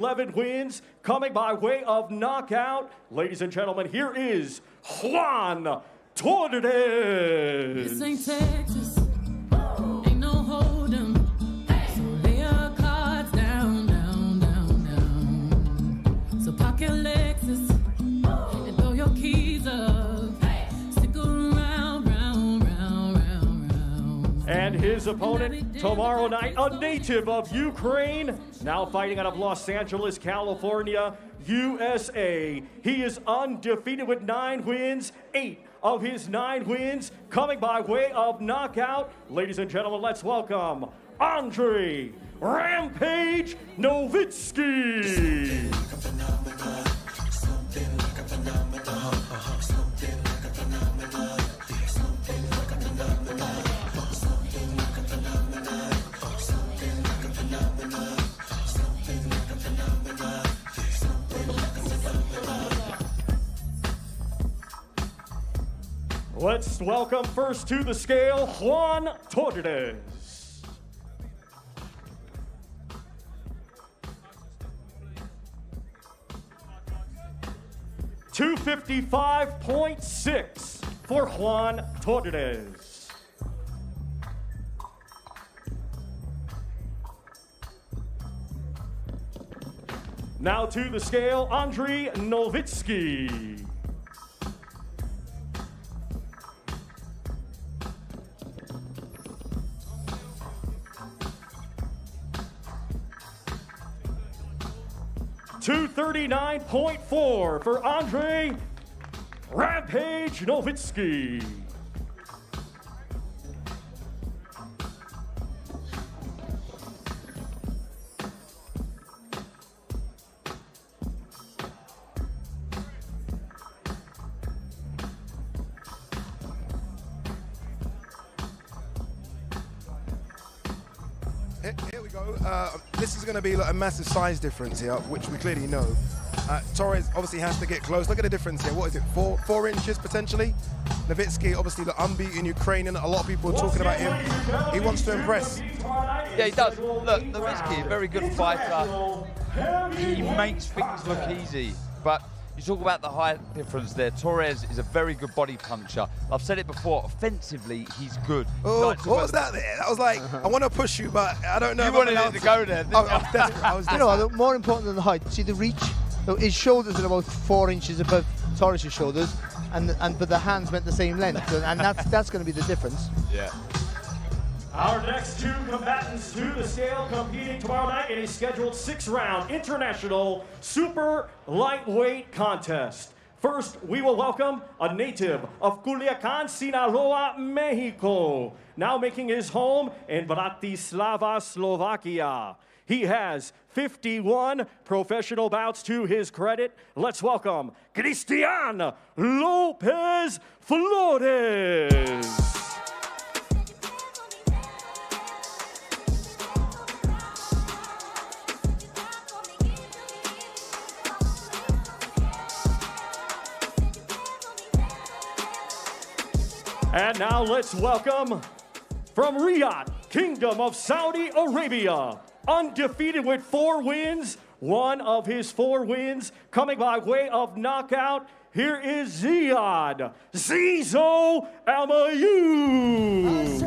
11 wins coming by way of knockout. Ladies and gentlemen, here is Juan Torres. This ain't Texas, ain't no hold'em. So lay your cards down, down, down, down. So park your Lexus and throw your keys up. Stick around, round, round, round, round. And his opponent tomorrow night, a native of Ukraine, now fighting out of Los Angeles, California, USA. He is undefeated with 9 wins, 8 of his 9 wins coming by way of knockout. Ladies and gentlemen, let's welcome Andre Rampage Nowitzki. Let's welcome first to the scale, Juan Torres. $255.6 for Juan Torres. Now to the scale, Andre Nowitzki. $239.4 for Andre Rampage Nowitzki. Here we go. This is going to be like a massive size difference here, which we clearly know. Torres obviously has to get close. Look at the difference here. What is it? 4 inches potentially. Nowitzki, obviously the unbeaten Ukrainian. A lot of people are talking about him. He wants to impress. Yeah, he does. Look, Nowitzki, a very good fighter. He makes things look easy, but you talk about the height difference there. Torres is a very good body puncher. I've said it before, offensively, he's good. Oh, what was that there? That was like, I want to push you, but I don't know. You wanted it to go there, didn't I was desperate. I was desperate. You know, more important than the height, see the reach? So his shoulders are about 4 inches above Torres' shoulders, but the hands meant the same length, and that's going to be the difference. Yeah. Our next 2 combatants to the scale competing tomorrow night in a scheduled 6-round international super lightweight contest. First, we will welcome a native of Culiacan, Sinaloa, Mexico, now making his home in Bratislava, Slovakia. He has 51 professional bouts to his credit. Let's welcome Cristian Lopez Flores. And now let's welcome from Riyadh, Kingdom of Saudi Arabia, undefeated with 4 wins, 1 of his 4 wins coming by way of knockout. Here is Ziad Zizo Almayou.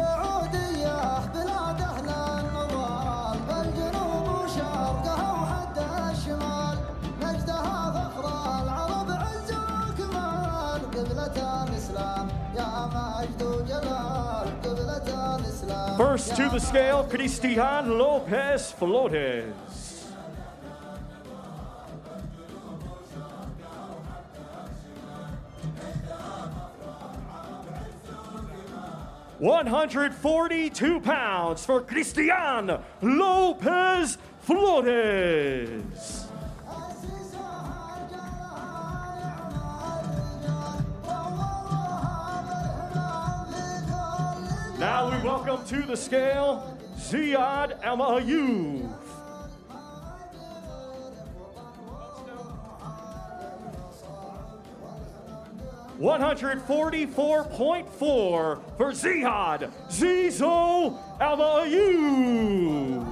First to the scale, Cristian Lopez Flores. £142 for Cristian Lopez Flores. Now we welcome to the scale, Ziad Almayou. $144.4 for Ziad Zizo Almayou.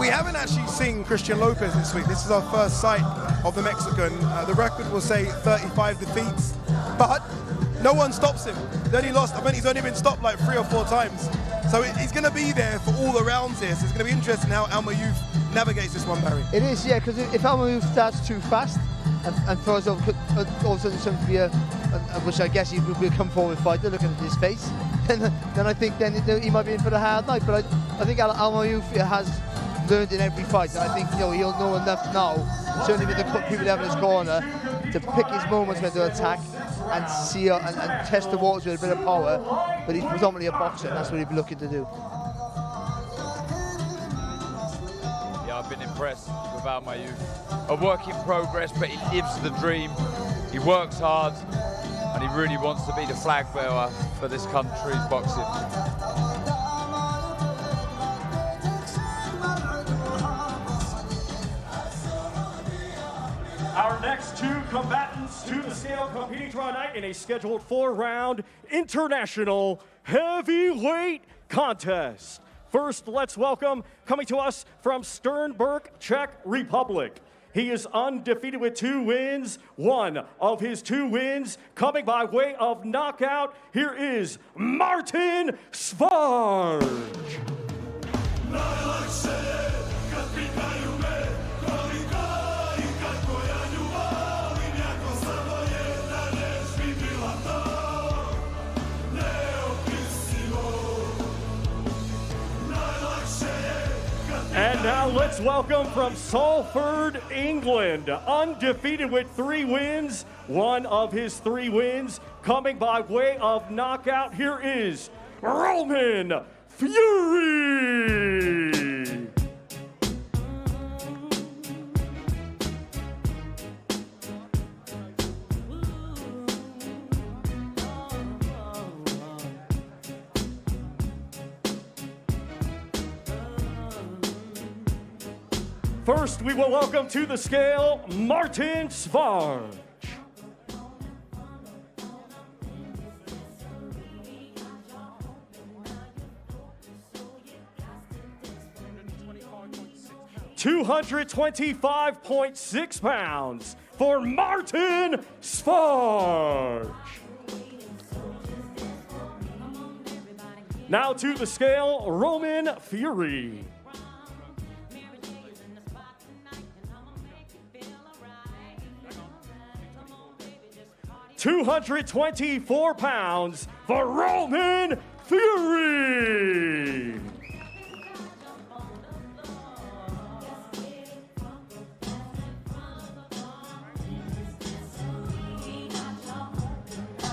We haven't actually seen Christian Lopez this week. This is our first sight of the Mexican. The record will say 35 defeats, but no one stops him. He's only been stopped like 3 or 4 times. So he's going to be there for all the rounds here. So it's going to be interesting how Al Mayouf navigates this one, Barry. It is, yeah, because if Al Mayouf starts too fast and throws all of a sudden seems to be which I guess he will come forward fighter looking at his face, then I think then he might be in for a hard night. But I think Al Mayouf has learned in every fight. I think he'll know enough now, certainly with the people having his corner, to pick his moments when to attack and see and test the waters with a bit of power. But he's predominantly a boxer, and that's what he'll be looking to do. Yeah, I've been impressed with Al Mayouf. A work in progress, but he lives the dream. He works hard, and he really wants to be the flag bearer for this country's boxing. Our next 2 combatants to the scale competing tomorrow night in a scheduled 4-round international heavyweight contest. First, let's welcome, coming to us from Sternberg, Czech Republic. He is undefeated with 2 wins. One of his 2 wins coming by way of knockout. Here is Martin Svarge. And now let's welcome from Salford, England, undefeated with 3 wins. One of his 3 wins coming by way of knockout. Here is Roman Fury. First, we will welcome to the scale, Martin Svarge. £225.6 pounds for Martin Svarge. Now to the scale, Roman Fury. £224 for Roman Fury.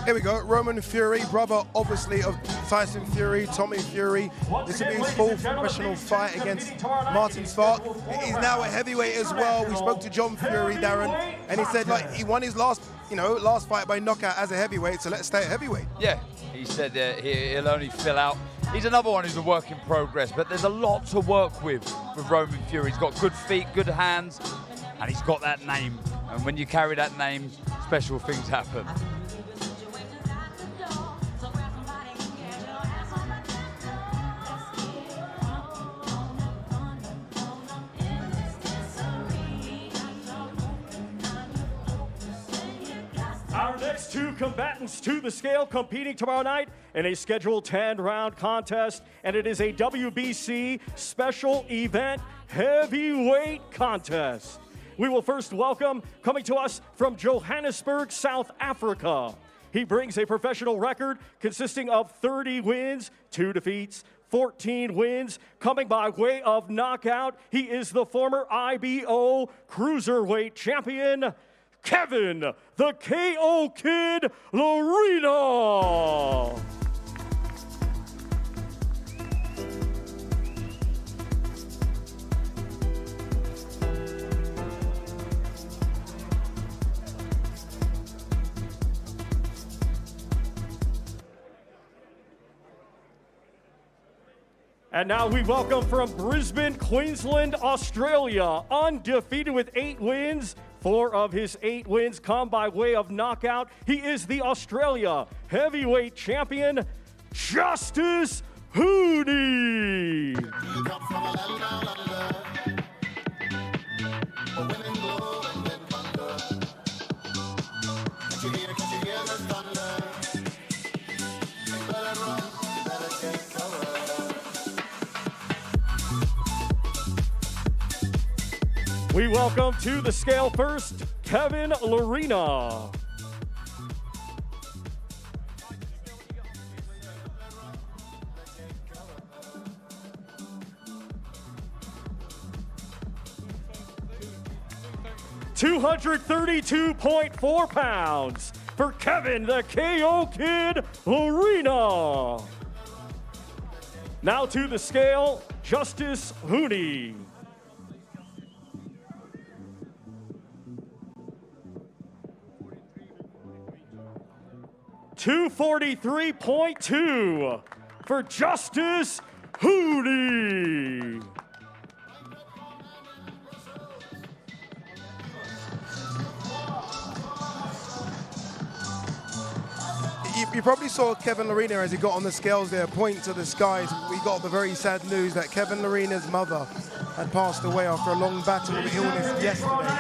Here we go, Roman Fury, brother obviously of Tyson Fury, Tommy Fury. This will be his 4th professional fight against Martin Svarge. He's now a heavyweight as well. We spoke to John Fury, Darren, and he said like he won his last fight by knockout as a heavyweight, so let's stay at heavyweight. Yeah, he said he'll only fill out. He's another one who's a work in progress, but there's a lot to work with Roman Fury. He's got good feet, good hands, and he's got that name. And when you carry that name, special things happen. Our next 2 combatants to the scale competing tomorrow night in a scheduled 10-round contest, and it is a WBC special event heavyweight contest. We will first welcome, coming to us from Johannesburg, South Africa. He brings a professional record consisting of 30 wins, 2 defeats, 14 wins, coming by way of knockout. He is the former IBO Cruiserweight champion, Kevin, the KO Kid Lerena. And now we welcome from Brisbane, Queensland, Australia, undefeated with 8 wins. 4 of his 8 wins come by way of knockout. He is the Australia heavyweight champion, Justice Hooney. We welcome to the scale first, Kevin Larina. $232.4 pounds for Kevin the KO Kid Larina. Now to the scale, Justice Hooney. 243.2 for Justice Hooney. You probably saw Kevin Larina as he got on the scales there point to the skies. We got the very sad news that Kevin Larina's mother had passed away after a long battle with illness yesterday.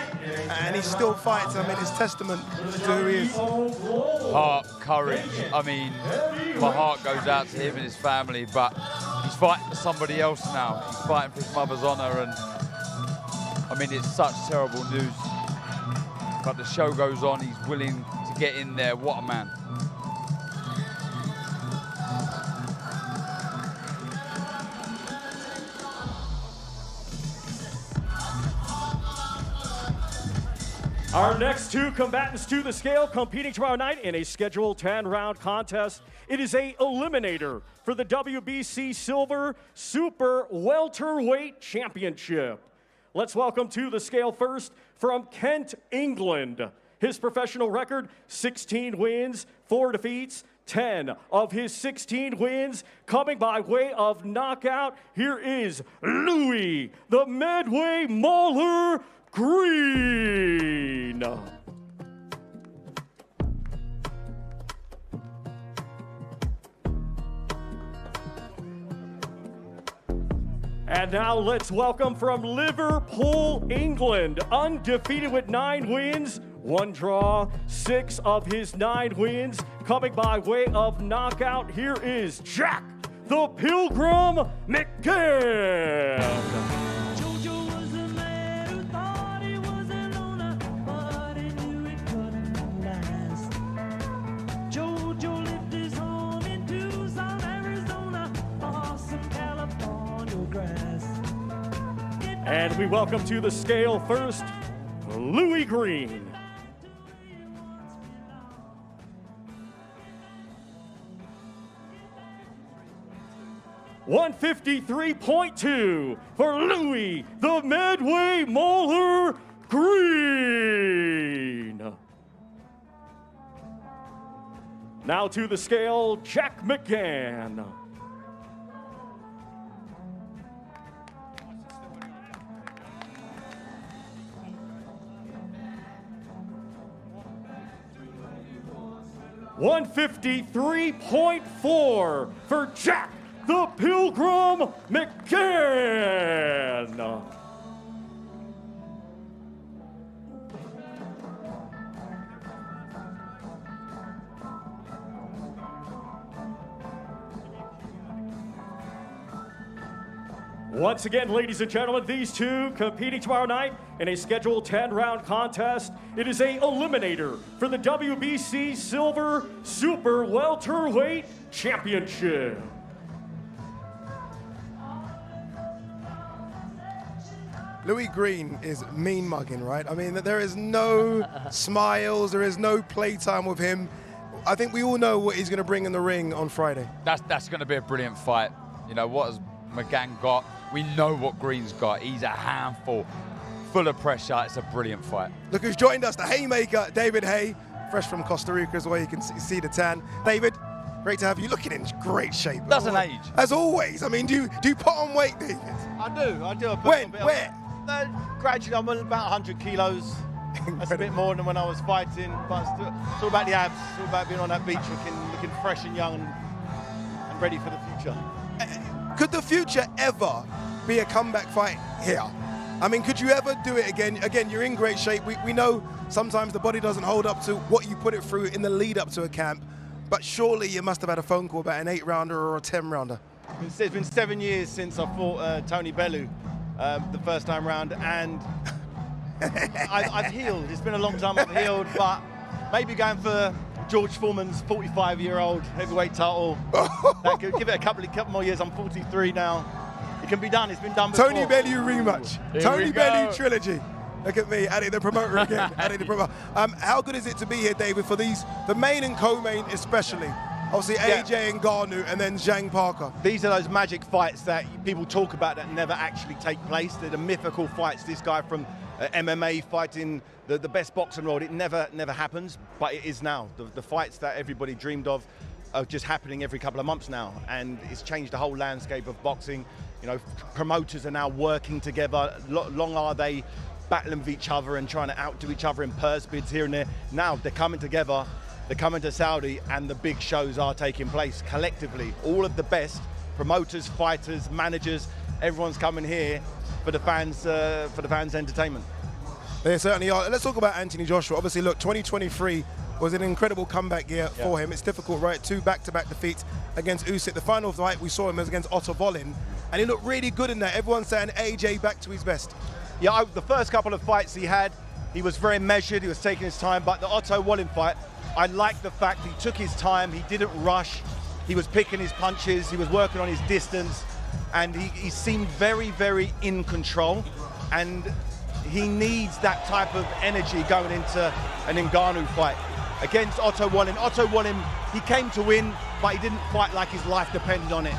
And he still fights. I mean, it's testament to who he is. Heart, courage. I mean, my heart goes out to him and his family, but he's fighting for somebody else now. He's fighting for his mother's honor, and I mean, it's such terrible news. But the show goes on. He's willing to get in there. What a man. Our next two combatants to the scale competing tomorrow night in a scheduled 10-round contest. It is a eliminator for the WBC Silver Super Welterweight Championship. Let's welcome to the scale first from Kent, England. His professional record, 16 wins, 4 defeats, 10 of his 16 wins coming by way of knockout. Here is Louis, the Medway Mauler Green. And now let's welcome from Liverpool, England, undefeated with 9 wins, 1 draw, 6 of his 9 wins coming by way of knockout. Here is Jack the Pilgrim McGann. And we welcome to the scale first, Louis Green. $153.2 for Louis, the Medway Mauler Green. Now to the scale, Jack McGann. $153.4 for Jack the Pilgrim McGann. Once again, ladies and gentlemen, these two competing tomorrow night in a scheduled 10-round contest. It is a eliminator for the WBC Silver Super Welterweight Championship. Louis Green is mean mugging, right? I mean, there is no smiles, there is no playtime with him. I think we all know what he's going to bring in the ring on Friday. That's going to be a brilliant fight. You know, what has McGann got? We know what Green's got. He's a handful, full of pressure. It's a brilliant fight. Look who's joined us, the Haymaker, David Haye, fresh from Costa Rica as well. You can see the tan. David, great to have you. Looking in great shape. Doesn't age. As always. I mean, do you put on weight, David? I do. I put When? on a bit Where? Gradually, I'm about 100 kilos. That's a bit more than when I was fighting, but it's all about the abs. It's all about being on that beach looking fresh and young and ready for the future. Could the future ever be a comeback fight here? I mean, could you ever do it again? Again, you're in great shape. We know sometimes the body doesn't hold up to what you put it through in the lead up to a camp, but surely you must have had a phone call about an 8-rounder or a 10-rounder. It's been 7 years since I fought Tony Bellew the first time round, and I've healed. It's been a long time I've healed, but maybe going for George Foreman's 45-year-old heavyweight title. That could give it a couple more years. I'm 43 now. It can be done. It's been done before. Tony Bellew rematch. Tony Bellew trilogy. Look at me, adding the promoter again. Adding the promoter. How good is it to be here, David, for the main and co-main especially? Obviously, AJ and Ngannou, and then Zhang Parker. These are those magic fights that people talk about that never actually take place. They're the mythical fights. This guy from MMA fighting the best boxer in the world. It never happens, but it is now. The fights that everybody dreamed of are just happening every couple of months now, and it's changed the whole landscape of boxing. You know, promoters are now working together. Long are they battling with each other and trying to outdo each other in purse bids here and there. Now they're coming together. They're coming to Saudi, and the big shows are taking place collectively. All of the best promoters, fighters, managers, everyone's coming here for the fans' entertainment. They certainly are. Let's talk about Anthony Joshua. Obviously, look, 2023 was an incredible comeback year for him. It's difficult, right? 2 back-to-back defeats against Usyk. The final fight we saw him was against Otto Wallin, and he looked really good in that. Everyone's saying AJ back to his best. Yeah, the first couple of fights he had, he was very measured. He was taking his time, but the Otto Wallin fight, I like the fact he took his time, he didn't rush, he was picking his punches, he was working on his distance, and he seemed very, very in control, and he needs that type of energy going into an Ngannou fight. Against Otto Wallin, he came to win, but he didn't fight like his life depended on it.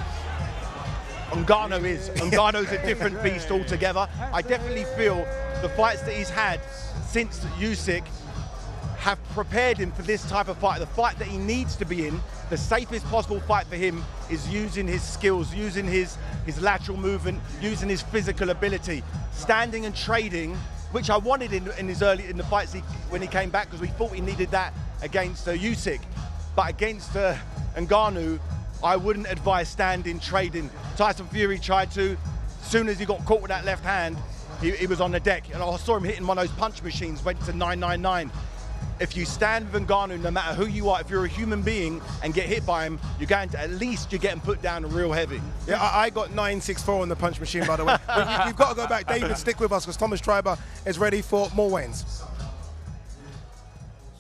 Ngannou's a different beast altogether. I definitely feel the fights that he's had since Usyk have prepared him for this type of fight. The fight that he needs to be in, the safest possible fight for him, is using his skills, using his lateral movement, using his physical ability, standing and trading, which I wanted in the fights when he came back, because we thought he needed that against Usyk. But against Ngannou, I wouldn't advise standing, trading. Tyson Fury tried to. As soon as he got caught with that left hand, he was on the deck, and I saw him hitting one of those punch machines, went to 999. If you stand with Ngannou, no matter who you are, if you're a human being and get hit by him, you're going to, at least you're getting put down real heavy. Yeah, I got 964 on the punch machine, by the way. We've got to go back. David, stick with us, because Thomas Treiber is ready for more weigh-ins.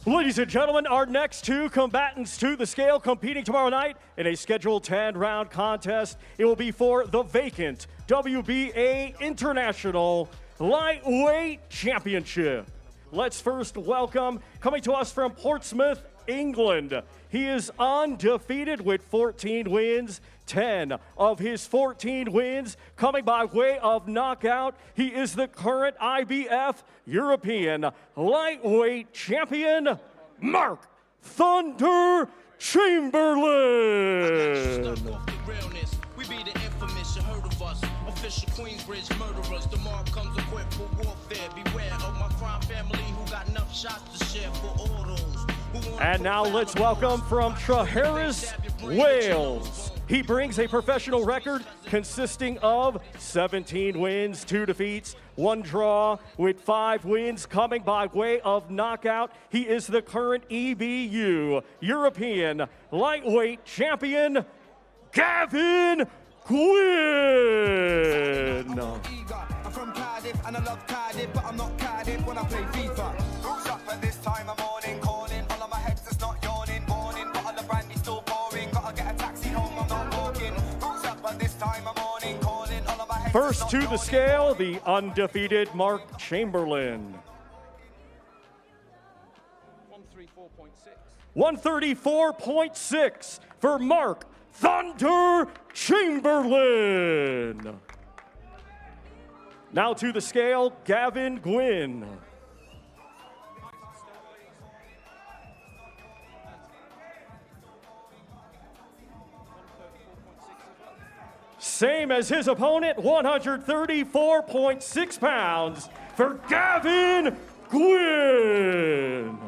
Ladies and gentlemen, our next 2 combatants to the scale competing tomorrow night in a scheduled 10-round contest. It will be for the vacant WBA International Lightweight Championship. Let's first welcome, coming to us from Portsmouth, England. He is undefeated with 14 wins, 10 of his 14 wins coming by way of knockout. He is the current IBF European Lightweight Champion, Mark Thunder Chamberlain. We be the infamous, you heard of us. Official Queensbridge murderers. The mark comes equipped for warfare. Beware of my crime family who got enough shots to share for all those. And now let's welcome from Treharris, Wales. He brings a professional record consisting of 17 wins, 2 defeats, 1 draw, with 5 wins coming by way of knockout. He is the current EBU European Lightweight Champion, Gavin Gwynn. I'm from Cardiff and I love Cardiff, but I'm not Cardiff when I play FIFA. Rules up at this time of morning, calling. All of my heads is not yawning, warning. But on the brandy still pouring, gotta get a taxi home, I'm not walking. Rules up at this time of morning, calling. All of my heads First to the scale, the undefeated Mark Chamberlain. 134.6 for Mark Thunder Chamberlain. Now to the scale, Gavin Gwynn. Same as his opponent, 134.6 pounds for Gavin Gwynn.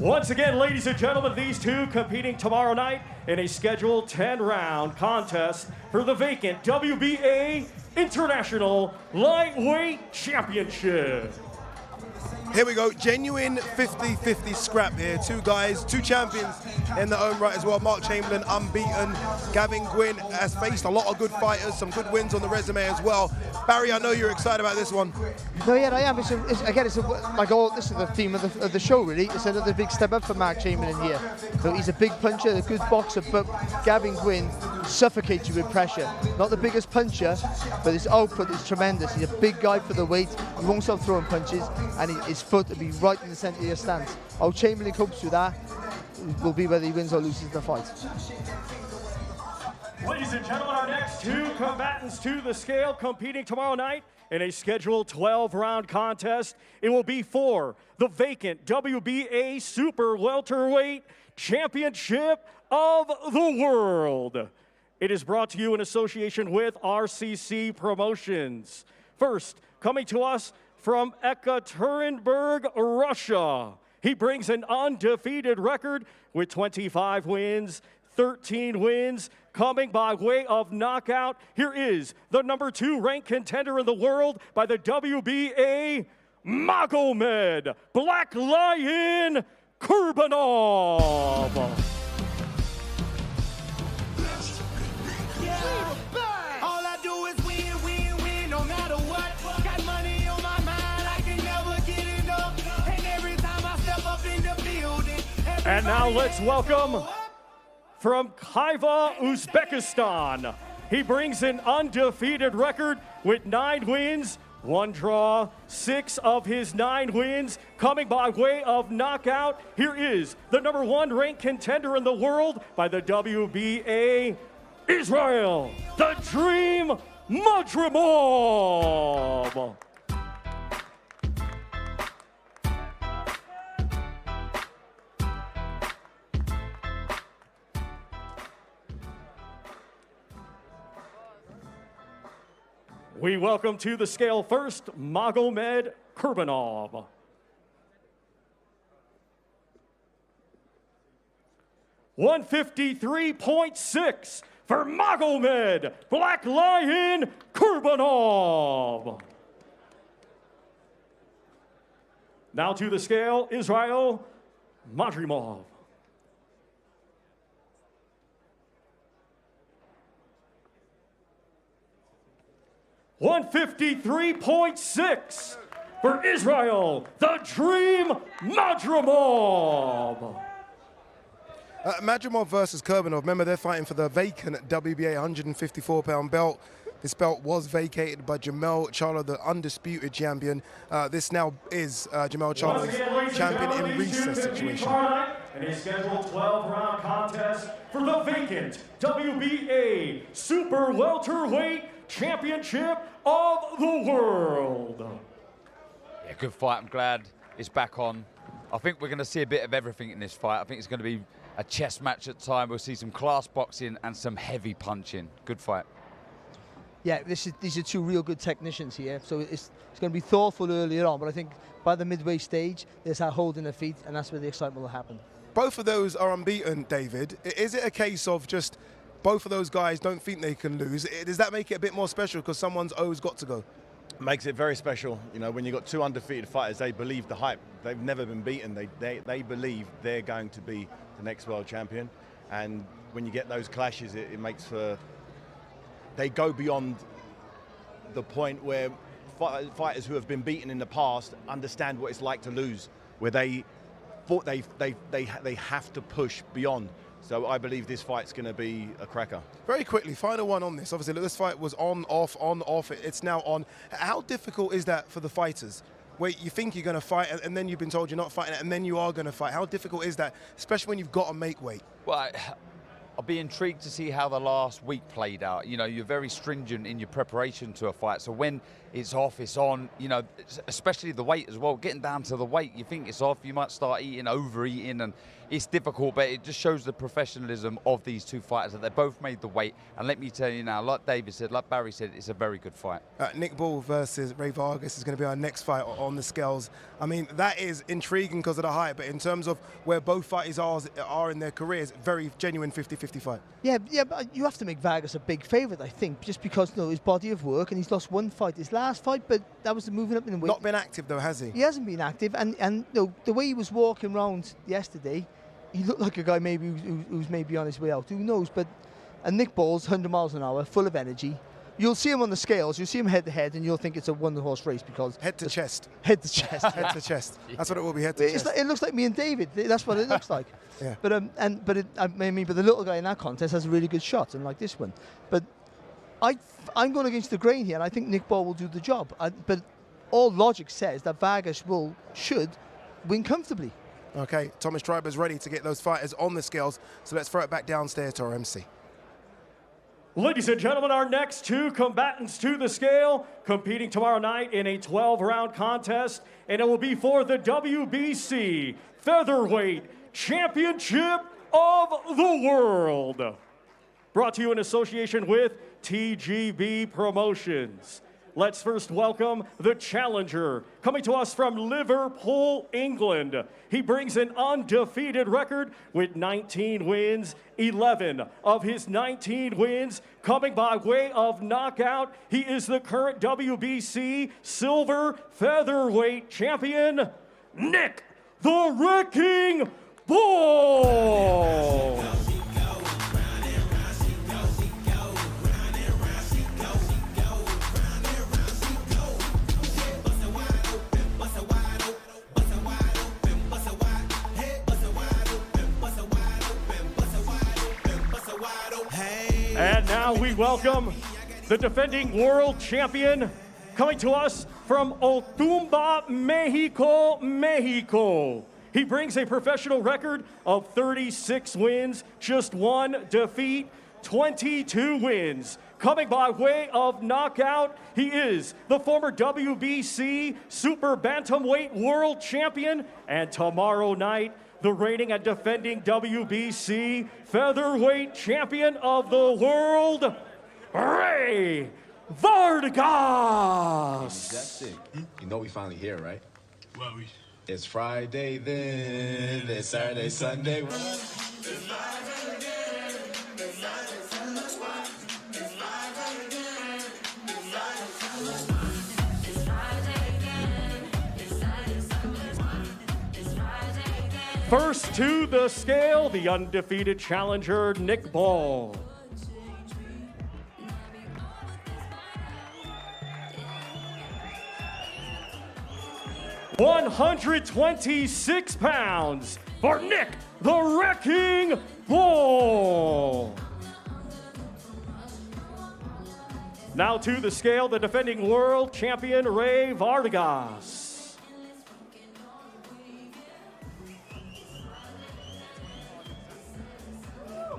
Once again, ladies and gentlemen, these two competing tomorrow night in a scheduled 10-round contest for the vacant WBA International Lightweight Championship. Here we go, genuine 50-50 scrap here. Two guys, two champions in their own right as well. Mark Chamberlain, unbeaten. Gavin Gwynn has faced a lot of good fighters, some good wins on the resume as well. Barry, I know you're excited about this one. No, yeah, I am. Like all, this is the theme of the show, really. It's another big step up for Mark Chamberlain here. So he's a big puncher, a good boxer, but Gavin Gwynn suffocates you with pressure. Not the biggest puncher, but his output is tremendous. He's a big guy for the weight. He won't stop throwing punches, and his foot will be right in the centre of your stance. How Chamberlain copes with that will be whether he wins or loses the fight. Ladies and gentlemen, our next two combatants to the scale competing tomorrow night in a scheduled 12-round contest. It will be for the vacant WBA Super Welterweight Championship of the World. It is brought to you in association with RCC Promotions. First, coming to us from Ekaterinburg, Russia. He brings an undefeated record with 25 wins, 13 wins, coming by way of knockout. Here is the #2 ranked contender in the world by the WBA, Magomed Black Lion Kurbanov. All I do is win, win, win, no matter what. Got money on my mind, I can never get enough. And every time I step up in the building. And now let's welcome from Kaiva, Uzbekistan. He brings an undefeated record with 9 wins, 1 draw, 6 of his 9 wins coming by way of knockout. Here is the #1 ranked contender in the world by the WBA, Israel, the Dream Madrimov. We welcome to the scale first, Magomed Kurbanov. $153.6 for Magomed Black Lion Kurbanov. Now to the scale, Israel Madrimov. $153.6 for Israel, the Dream Madrimov. Madrimov versus Kurbanov. Remember, they're fighting for the vacant WBA 154-pound belt. This belt was vacated by Jamel Charlo, the undisputed champion. This now is Jamel Charlo's champion in recess situation. In a scheduled 12-round contest for the vacant WBA Super Welterweight Championship of the World. Yeah, good fight. I'm glad it's back on. I think we're going to see a bit of everything in this fight. I think it's going to be a chess match at time. We'll see some class boxing and some heavy punching. Good fight. Yeah, these are two real good technicians here, so it's going to be thoughtful earlier on, but I think by the midway stage, there's that holding the feet, and that's where the excitement will happen. Both of those are unbeaten, David. Is it a case of just both of those guys don't think they can lose? Does that make it a bit more special because someone's always got to go? Makes it very special. You know, when you've got 2 undefeated fighters, they believe the hype. They've never been beaten. They believe they're going to be the next world champion. And when you get those clashes, it makes for... They go beyond the point where fighters who have been beaten in the past understand what it's like to lose, where they have to push beyond. So I believe this fight's going to be a cracker. Very quickly, final one on this. Obviously, look, this fight was on, off. It's now on. How difficult is that for the fighters? Where you think you're going to fight, and then you've been told you're not fighting, and then you are going to fight. How difficult is that, especially when you've got to make weight? Well, I'll be intrigued to see how the last week played out. You know, you're very stringent in your preparation to a fight. So when it's off, it's on, you know, especially the weight as well. Getting down to the weight, you think it's off, you might start eating, overeating, and it's difficult, but it just shows the professionalism of these two fighters, that they both made the weight. And let me tell you now, like David said, like Barry said, it's a very good fight. Nick Ball versus Ray Vargas is going to be our next fight on the scales. I mean, that is intriguing because of the height, but in terms of where both fighters are in their careers, very genuine 50-50 fight. Yeah, but you have to make Vargas a big favourite, I think, just because his body of work, and he's lost one fight, his last fight, but that was the moving up in the weight. Not been active though, has he? He hasn't been active, and the way he was walking around yesterday, he looked like a guy maybe who's maybe on his way out. Who knows? And Nick Ball's 100 miles an hour, full of energy. You'll see him on the scales, you'll see him head to head, and you'll think it's a one-horse race because head to chest. Head to chest. Head to chest. That's what it will be. Head to chest. It looks like me and David. That's what it looks like. Yeah. But the little guy in that contest has a really good shot, unlike this one. But I'm going against the grain here, and I think Nick Ball will do the job. But all logic says that Vargas should win comfortably. Okay, Thomas Triber's ready to get those fighters on the scales, so let's throw it back downstairs to our MC. Ladies and gentlemen, our next two combatants to the scale, competing tomorrow night in a 12-round contest, and it will be for the WBC Featherweight Championship of the World. Brought to you in association with TGB Promotions. Let's first welcome the challenger, coming to us from Liverpool, England. He brings an undefeated record with 19 wins, 11 of his 19 wins coming by way of knockout. He is the current WBC Silver Featherweight Champion, Nick the Wrecking Ball. And now we welcome the defending world champion, coming to us from Otumba, Mexico. He brings a professional record of 36 wins, just one defeat, 22 wins. Coming by way of knockout, he is the former WBC Super Bantamweight World Champion, and tomorrow night, the reigning and defending WBC Featherweight Champion of the World, Ray Vargas. That's it. You know we finally here, right? Well, it's Friday then, it's Saturday, Sunday. First to the scale, the undefeated challenger, Nick Ball. £126 for Nick the Wrecking Ball. Now to the scale, the defending world champion, Ray Vargas.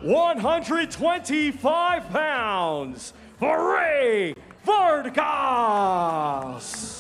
£125 for Ray Vargas.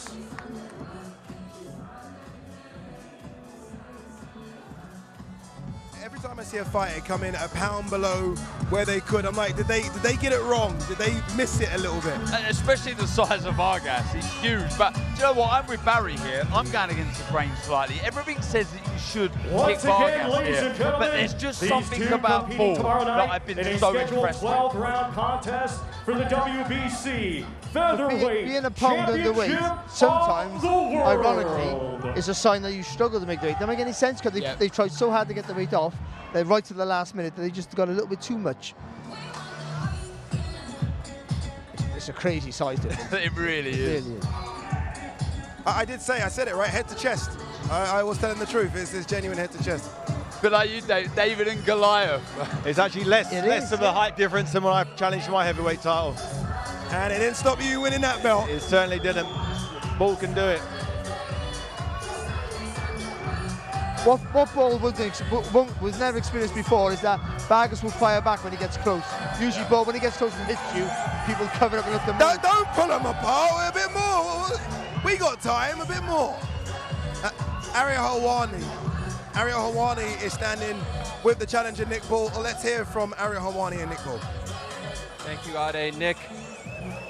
Every time I see a fighter come in a pound below where they could, I'm like, did they get it wrong? Did they miss it a little bit? And especially the size of Vargas, he's huge. But do you know what? I'm with Barry here. I'm going against the grain slightly. Everything says that you should pick Vargas here, but there's just something about Ball that I've been so impressed with. 12-round contest for the WBC Featherweight being a pound underweight sometimes, ironically, is a sign that you struggle to make the weight. Doesn't make any sense because they tried so hard to get the weight off, they're right to the last minute that they just got a little bit too much. It's a crazy size difference. It really is. I said it right, head to chest. I was telling the truth. It's genuine head to chest. But like you, David and Goliath. It's actually less of a height difference than when I challenged my heavyweight title. And it didn't stop you winning that belt. It certainly didn't. Ball can do it. What Ball was never experienced before is that Vargas will fire back when he gets close. Usually Ball, when he gets close and hits you, people cover up and let them move. Don't pull them apart, a bit more. We got time, a bit more. Ariel Helwani Ariel Helwani is standing with the challenger Nick Ball. Let's hear from Ariel Helwani and Nick Ball. Thank you, Ade. Nick,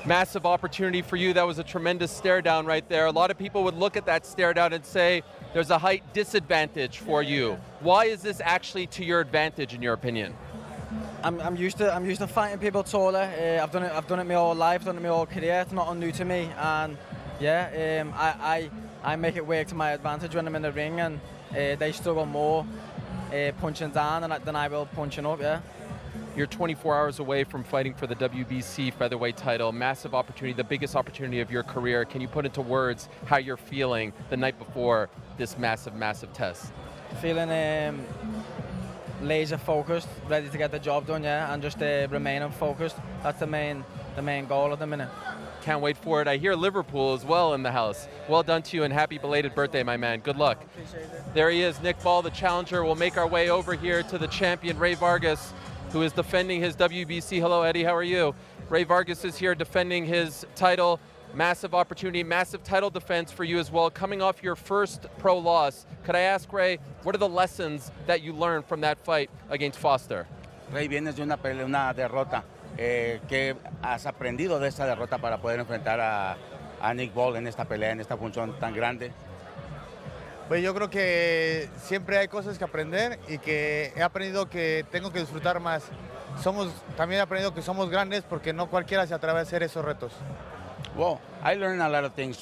massive opportunity for you. That was a tremendous stare down right there. A lot of people would look at that stare down and say there's a height disadvantage for you. Why is this actually to your advantage, in your opinion? I'm used to fighting people taller. I've done it my whole life, done it my whole career. It's not new to me, and yeah, I make it work to my advantage when I'm in the ring, and they struggle more punching down than I will punching up. Yeah. You're 24 hours away from fighting for the WBC featherweight title. Massive opportunity, the biggest opportunity of your career. Can you put into words how you're feeling the night before this massive, massive test? Feeling laser focused, ready to get the job done, yeah, and just remaining focused. That's the main goal at the minute. Can't wait for it. I hear Liverpool as well in the house. Well done to you and happy belated birthday, my man. Good luck. Appreciate it. There he is, Nick Ball, the challenger. We'll make our way over here to the champion, Rey Vargas, who is defending his WBC. Hello, Eddie, how are you? Rey Vargas is here defending his title. Massive opportunity, massive title defense for you as well. Coming off your first pro loss, could I ask, Rey, what are the lessons that you learned from that fight against Foster? Rey, vienes de una derrota. ¿Qué has aprendido de esta derrota para poder enfrentar a Nick Ball en esta pelea, en esta función tan grande? Pues yo creo que siempre hay cosas que aprender y que he aprendido que tengo que disfrutar más. También he aprendido que somos grandes porque no cualquiera se atreve a hacer esos retos. Well, I learned a lot of things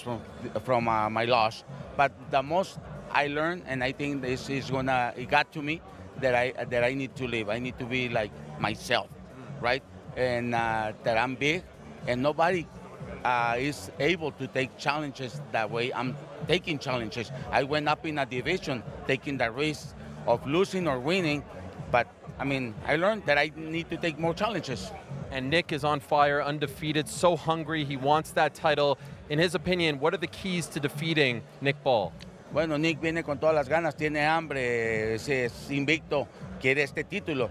from my loss, but the most I learned, and I think this is it got to me that I need to live. I need to be like myself, right? And that I'm big, and nobody is able to take challenges that way. I'm taking challenges. I went up in a division, taking the risk of losing or winning, but I mean, I learned that I need to take more challenges. And Nick is on fire, undefeated, so hungry. He wants that title. In his opinion, what are the keys to defeating Nick Ball? Bueno, Nick viene con todas las ganas, tiene hambre, es invicto, quiere este título.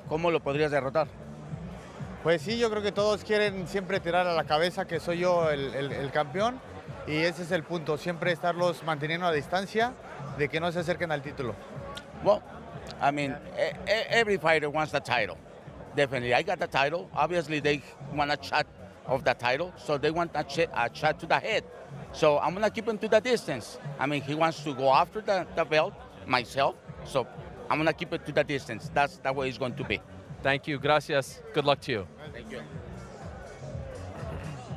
¿Cómo lo podrías derrotar? Pues sí, yo creo que todos quieren siempre tirar a la cabeza que soy yo el campeón, y ese es el punto, siempre estarlos manteniendo a distancia de que no se acerquen al título. Well, I mean, every fighter wants the title. Definitely, I got the title. Obviously, they want a shot of the title, so they want a shot to the head. So I'm gonna keep him to the distance. I mean, he wants to go after the belt, myself, so I'm gonna keep it to the distance. That's the way it's going to be. Thank you, gracias. Good luck to you. Thank you.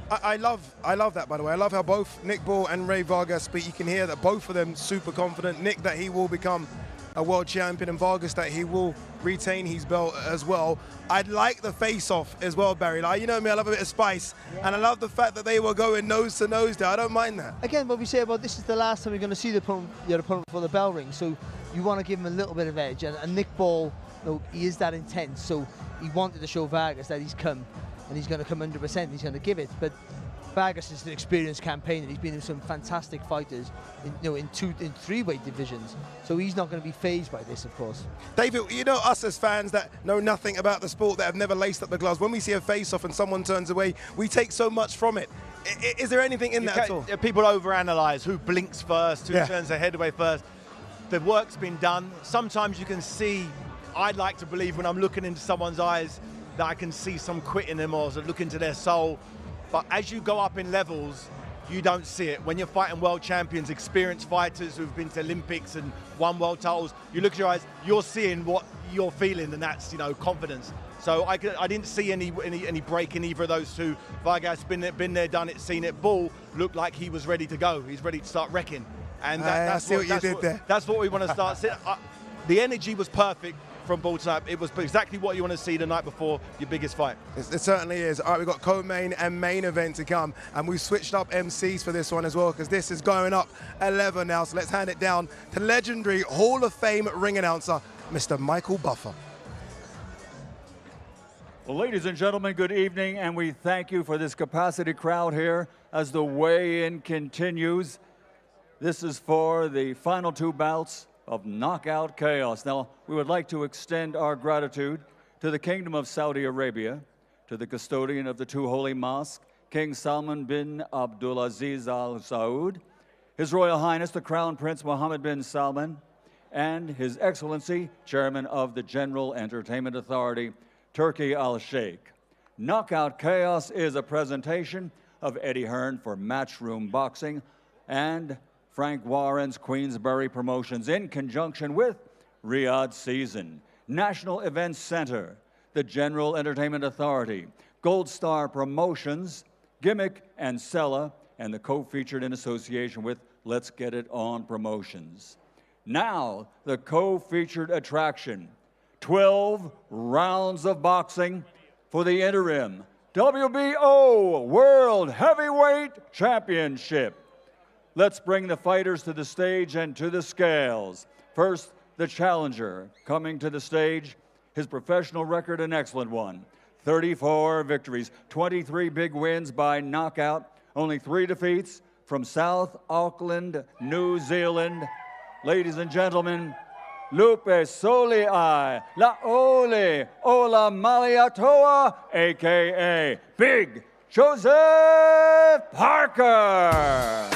I love that, by the way. I love how both Nick Ball and Rey Vargas speak. You can hear that both of them super confident. Nick, that he will become a world champion, and Vargas that he will retain his belt as well. I'd like the face-off as well, Barry. Like, you know me, I love a bit of spice, and I love the fact that they were going nose to nose there. I don't mind that. Again, what we say about this is the last time you're going to see your opponent before the bell ring, so you want to give him a little bit of edge. And Nick Ball, you know, he is that intense, so he wanted to show Vargas that he's come, and he's going to come 100%. He's going to give it, but Vargas is an experienced campaigner. He's been in some fantastic fighters, in three-weight divisions. So he's not going to be fazed by this, of course. David, you know us as fans that know nothing about the sport, that have never laced up the gloves. When we see a face-off and someone turns away, we take so much from it. Is there anything in that at all? People overanalyze who blinks first, who turns their head away first. The work's been done. Sometimes you can see, I'd like to believe when I'm looking into someone's eyes that I can see some quit in them or look into their soul. But as you go up in levels, you don't see it. When you're fighting world champions, experienced fighters who've been to Olympics and won world titles, you look at your eyes, you're seeing what you're feeling, and that's, confidence. So I didn't see any break in either of those two. Vargas been there, done it, seen it. Ball looked like he was ready to go. He's ready to start wrecking. And that's what we want to start seeing. The energy was perfect from Ball tonight. It was exactly what you want to see the night before your biggest fight. It certainly is. All right, we've got co-main and main event to come, and we've switched up MCs for this one as well, because this is going up 11 now. So let's hand it down to legendary Hall of Fame ring announcer, Mr. Michael Buffer. Well, ladies and gentlemen, good evening, and we thank you for this capacity crowd here as the weigh-in continues. This is for the final two bouts of Knockout Chaos. Now, we would like to extend our gratitude to the Kingdom of Saudi Arabia, to the custodian of the two holy mosques, King Salman bin Abdulaziz Al Saud, His Royal Highness the Crown Prince Mohammed bin Salman, and His Excellency, Chairman of the General Entertainment Authority, Turki Al-Sheikh. Knockout Chaos is a presentation of Eddie Hearn for Matchroom Boxing and Frank Warren's Queensberry Promotions in conjunction with Riyadh Season, National Events Center, the General Entertainment Authority, Gold Star Promotions, Gimmick and Sella, and the co-featured in association with Let's Get It On Promotions. Now, the co-featured attraction, 12 rounds of boxing for the interim WBO World Heavyweight Championship. Let's bring the fighters to the stage and to the scales. First, the challenger coming to the stage, his professional record an excellent one. 34 victories, 23 big wins by knockout, only 3 defeats from South Auckland, New Zealand. Ladies and gentlemen, Lupe Soliai Laole Ola Maliatoa, a.k.a. Big Joseph Parker.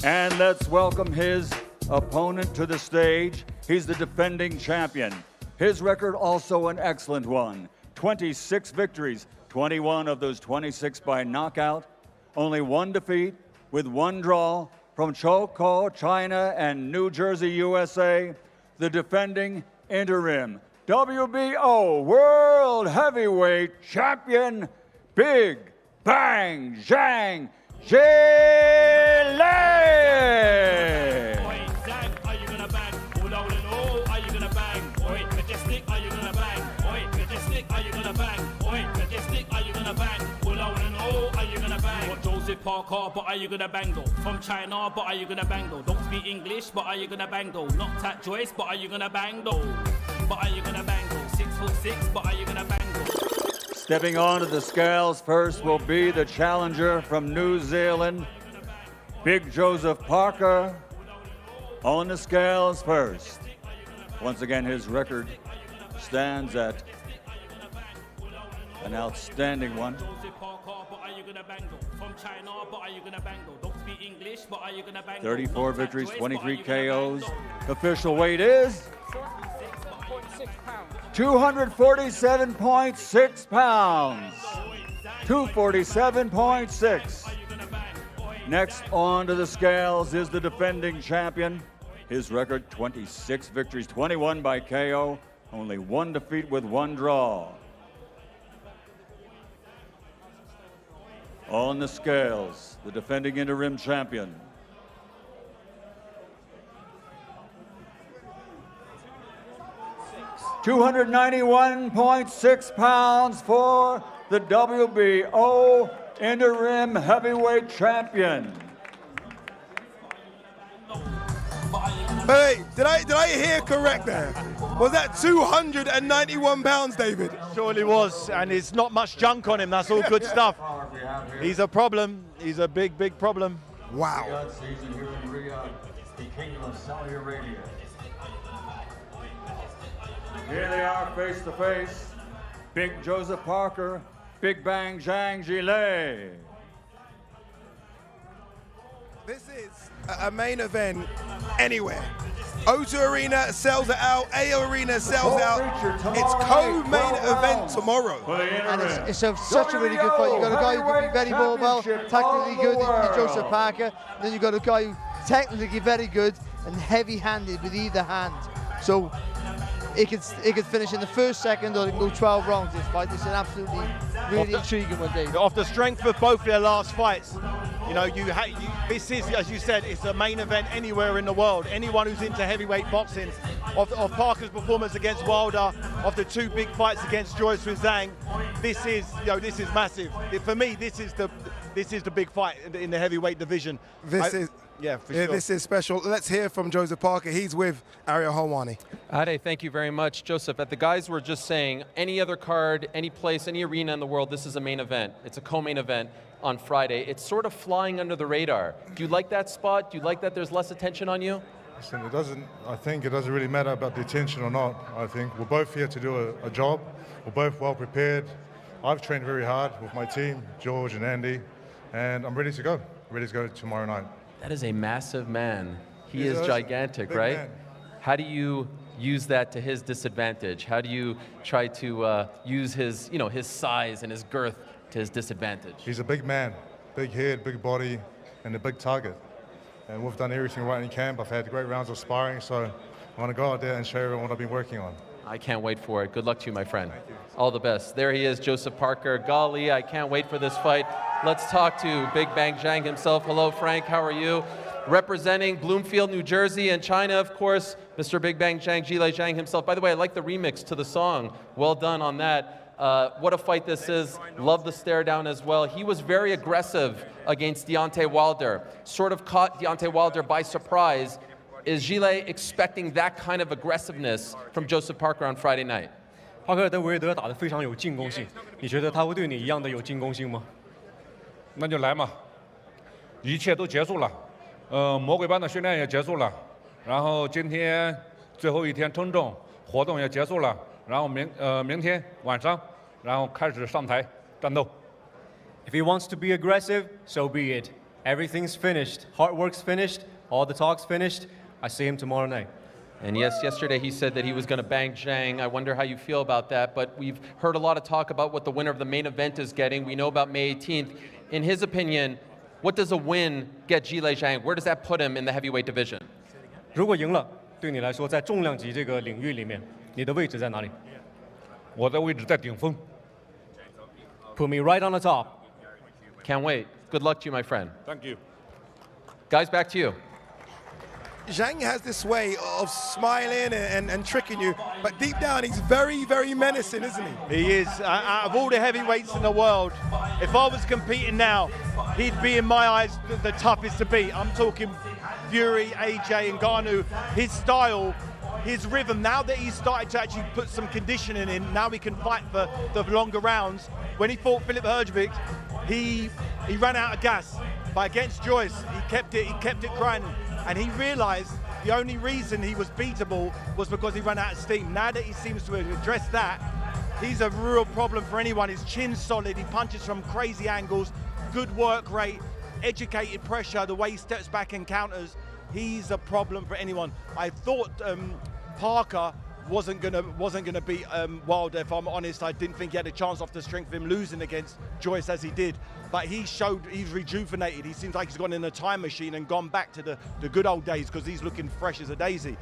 And let's welcome his opponent to the stage. He's the defending champion. His record also an excellent one. 26 victories, 21 of those 26 by knockout. Only 1 defeat with 1 draw from Choukou, China and New Jersey, USA. The defending interim WBO World Heavyweight Champion, Big Bang Zhang Zhilei. Zhang, are you gonna bang? All in all, are you gonna bang? Oi, majestic, are you gonna bang? Oi, majestic, are you gonna bang? Oi, majestic, are you gonna bang? All in all, are you gonna bang? What Joseph Parker, but are you gonna bang though? From China, but are you gonna bang though? Don't speak English, but are you gonna bang though? Not Tat Joyce, but are you gonna bang though? But are you gonna bang though? 6'6", but are you gonna bang though? Stepping onto the scales first will be the challenger from New Zealand, Big Joseph Parker. On the scales first. Once again, his record stands at an outstanding one. 34 victories, 23 KOs. Official weight is 247.6 pounds. 247.6. Next on to the scales is the defending champion. His record, 26 victories, 21 by KO, only 1 defeat with 1 draw. On the scales, the defending interim champion. $291.6 pounds for the WBO interim heavyweight champion. Hey, did I hear correct there? Was that 291 pounds, David? Surely was, and it's not much junk on him. That's all good stuff. He's a problem. He's a big, big problem. Wow. Season here in Riyadh, the Kingdom of Saudi Arabia. Here they are face to face. Big Joseph Parker, Big Bang Zhang Zhilei. This is a main event anywhere. O2 Arena sells it out, A Arena sells out. It's co-main event tomorrow. And it's such a really good fight. You've got a guy who can be very mobile, tactically good, in Joseph Parker. Then you've got a guy who technically very good and heavy-handed with either hand. So it could finish in the first, second, or it can go 12 rounds, this fight. It's an absolutely really intriguing one, Dave. Off the strength of both their last fights, you know, this is, as you said, it's a main event anywhere in the world. Anyone who's into heavyweight boxing, of Parker's performance against Wilder, of the 2 big fights against Joyce with Zhang, this is massive. For me, this is the big fight in the heavyweight division. This Yeah, for sure. This is special. Let's hear from Joseph Parker. He's with Ariel Helwani. Haye, thank you very much. Joseph, the guys were just saying, any other card, any place, any arena in the world, this is a main event. It's a co-main event on Friday. It's sort of flying under the radar. Do you like that spot? Do you like that there's less attention on you? Listen, I think it doesn't really matter about the attention or not. I think we're both here to do a job. We're both well prepared. I've trained very hard with my team, George and Andy, and I'm ready to go. Ready to go tomorrow night. That is a massive man. He is a gigantic, big right? man. How do you use that to his disadvantage? How do you try to use his, his size and his girth to his disadvantage? He's a big man, big head, big body, and a big target. And we've done everything right in camp. I've had great rounds of sparring, so I want to go out there and show everyone what I've been working on. I can't wait for it. Good luck to you, my friend. All the best. There he is, Joseph Parker. Golly, I can't wait for this fight. Let's talk to Big Bang Zhang himself. Hello, Frank. How are you? Representing Bloomfield, New Jersey, and China, of course, Mr. Big Bang Zhang, Zhilei Zhang himself. By the way, I like the remix to the song. Well done on that. What a fight this is. Love the stare down as well. He was very aggressive against Deontay Wilder. Sort of caught Deontay Wilder by surprise. Is Zhilei expecting that kind of aggressiveness from Joseph Parker on Friday night? 帕克跟维德打得非常有进攻性，你觉得他会对你一样的有进攻性吗？那就来嘛，一切都结束了，魔鬼般的训练也结束了，然后今天最后一天称重活动也结束了，然后明天晚上，然后开始上台战斗。If he wants to be aggressive, so be it. Everything's finished. Hard work's finished. All the talk's finished. I see him tomorrow night. And yes, yesterday he said that he was going to bang Zhang. I wonder how you feel about that, but we've heard a lot of talk about what the winner of the main event is getting. We know about May 18th. In his opinion, what does a win get Zhilei Zhang? Where does that put him in the heavyweight division? 如果赢了，对你来说，在重量级这个领域里面，你的位置在哪里？我的位置在顶峰。Put me right on the top. Can't wait. Good luck to you, my friend. Thank you. Guys, back to you. Zhang has this way of smiling and tricking you, but deep down he's very, very menacing, isn't he? He is. Out of all the heavyweights in the world, if I was competing now, he'd be in my eyes the toughest to beat. I'm talking Fury, AJ and Ngannou. His style, his rhythm, now that he's started to actually put some conditioning in, now he can fight for the longer rounds. When he fought Filip Hrgovic, he ran out of gas. But against Joyce, he kept it grinding. And he realized the only reason he was beatable was because he ran out of steam. Now that he seems to have addressed that, he's a real problem for anyone. His chin's solid, he punches from crazy angles, good work rate, educated pressure, the way he steps back and counters. He's a problem for anyone. I thought Parker wasn't gonna beat Wilder. If I'm honest, I didn't think he had a chance off the strength of him losing against Joyce as he did. But he showed he's rejuvenated. He seems like he's gone in a time machine and gone back to the good old days because he's looking fresh as a daisy.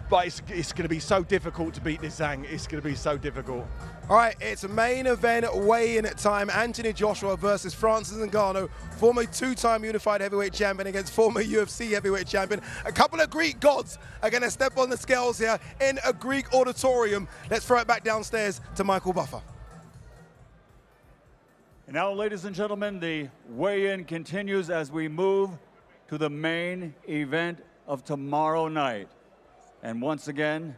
But it's going to be so difficult to beat this Zhang. It's going to be so difficult. All right, it's a main event weigh-in time. Anthony Joshua versus Francis Ngannou, former two-time unified heavyweight champion against former UFC heavyweight champion. A couple of Greek gods are going to step on the scales here in a Greek auditorium. Let's throw it back downstairs to Michael Buffer. And now, ladies and gentlemen, the weigh-in continues as we move to the main event of tomorrow night. And once again,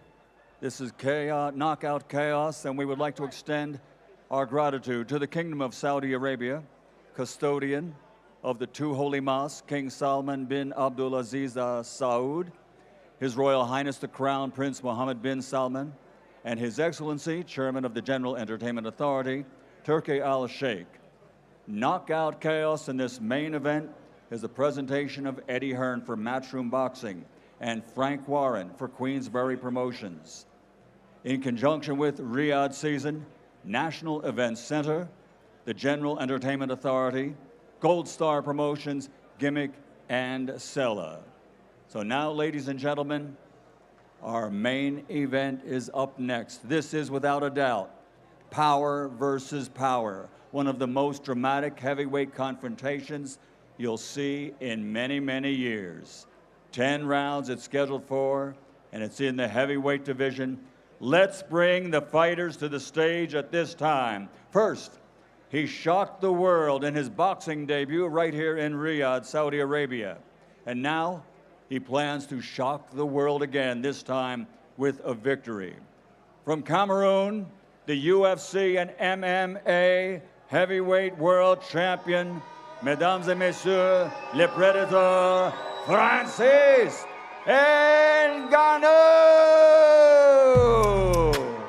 this is chaos, knockout chaos, and we would like to extend our gratitude to the Kingdom of Saudi Arabia, custodian of the two holy mosques, King Salman bin Abdulaziz Al Saud, His Royal Highness the Crown Prince Mohammed bin Salman, and His Excellency, Chairman of the General Entertainment Authority, Turki Al Sheikh. Knockout chaos in this main event is a presentation of Eddie Hearn for Matchroom Boxing and Frank Warren for Queensberry Promotions. In conjunction with Riyadh Season, National Events Center, the General Entertainment Authority, Gold Star Promotions, Gimmick, and Sella. So now, ladies and gentlemen, our main event is up next. This is, without a doubt, power versus power, one of the most dramatic heavyweight confrontations you'll see in many, many years. 10 rounds it's scheduled for, and it's in the heavyweight division. Let's bring the fighters to the stage at this time. First, he shocked the world in his boxing debut right here in Riyadh, Saudi Arabia. And now he plans to shock the world again, this time with a victory. From Cameroon, the UFC and MMA heavyweight world champion, Mesdames et Messieurs, le Predator, Francis Ngannou!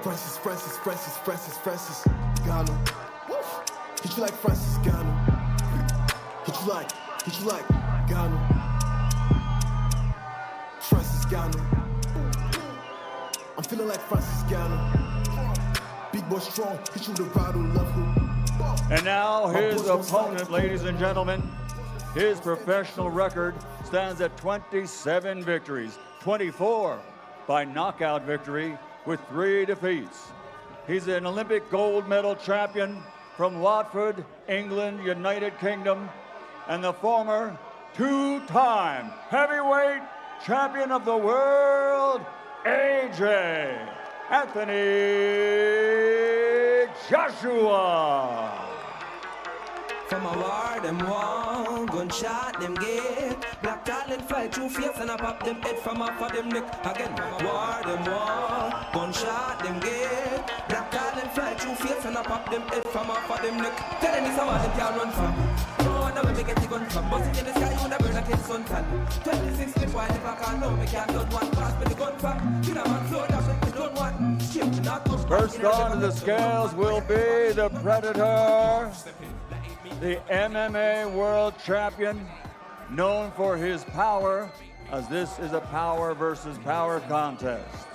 Francis Ngannou. Hit you like Francis Ngannou. Hit you like Ngannou. Francis Ngannou. I'm feeling like Francis Ngannou. Big boy strong, hit you with a rattle, love who. And now his opponent, ladies and gentlemen, his professional record stands at 27 victories, 24 by knockout victory with 3 defeats. He's an Olympic gold medal champion from Watford, England, United Kingdom, and the former 2-time heavyweight champion of the world, AJ Anthony Joshua. From a war, them wall, gunshot, them get. Black talent fly through face and I pop them head from off of them neck. Again, war, them wall, gunshot, them get. Black talent fly through face and I pop them head from off of them neck. Tell them this how them can't run from. No, I never get the gun from. Buzzing in the sky, you never like it's suntan. 26 feet wide, if I can't know, me can't done one. Pass me the gun from. You know, man, slow down, me don't want. First on the scales will be the Predator, the MMA world champion, known for his power, as this is a power versus power contest.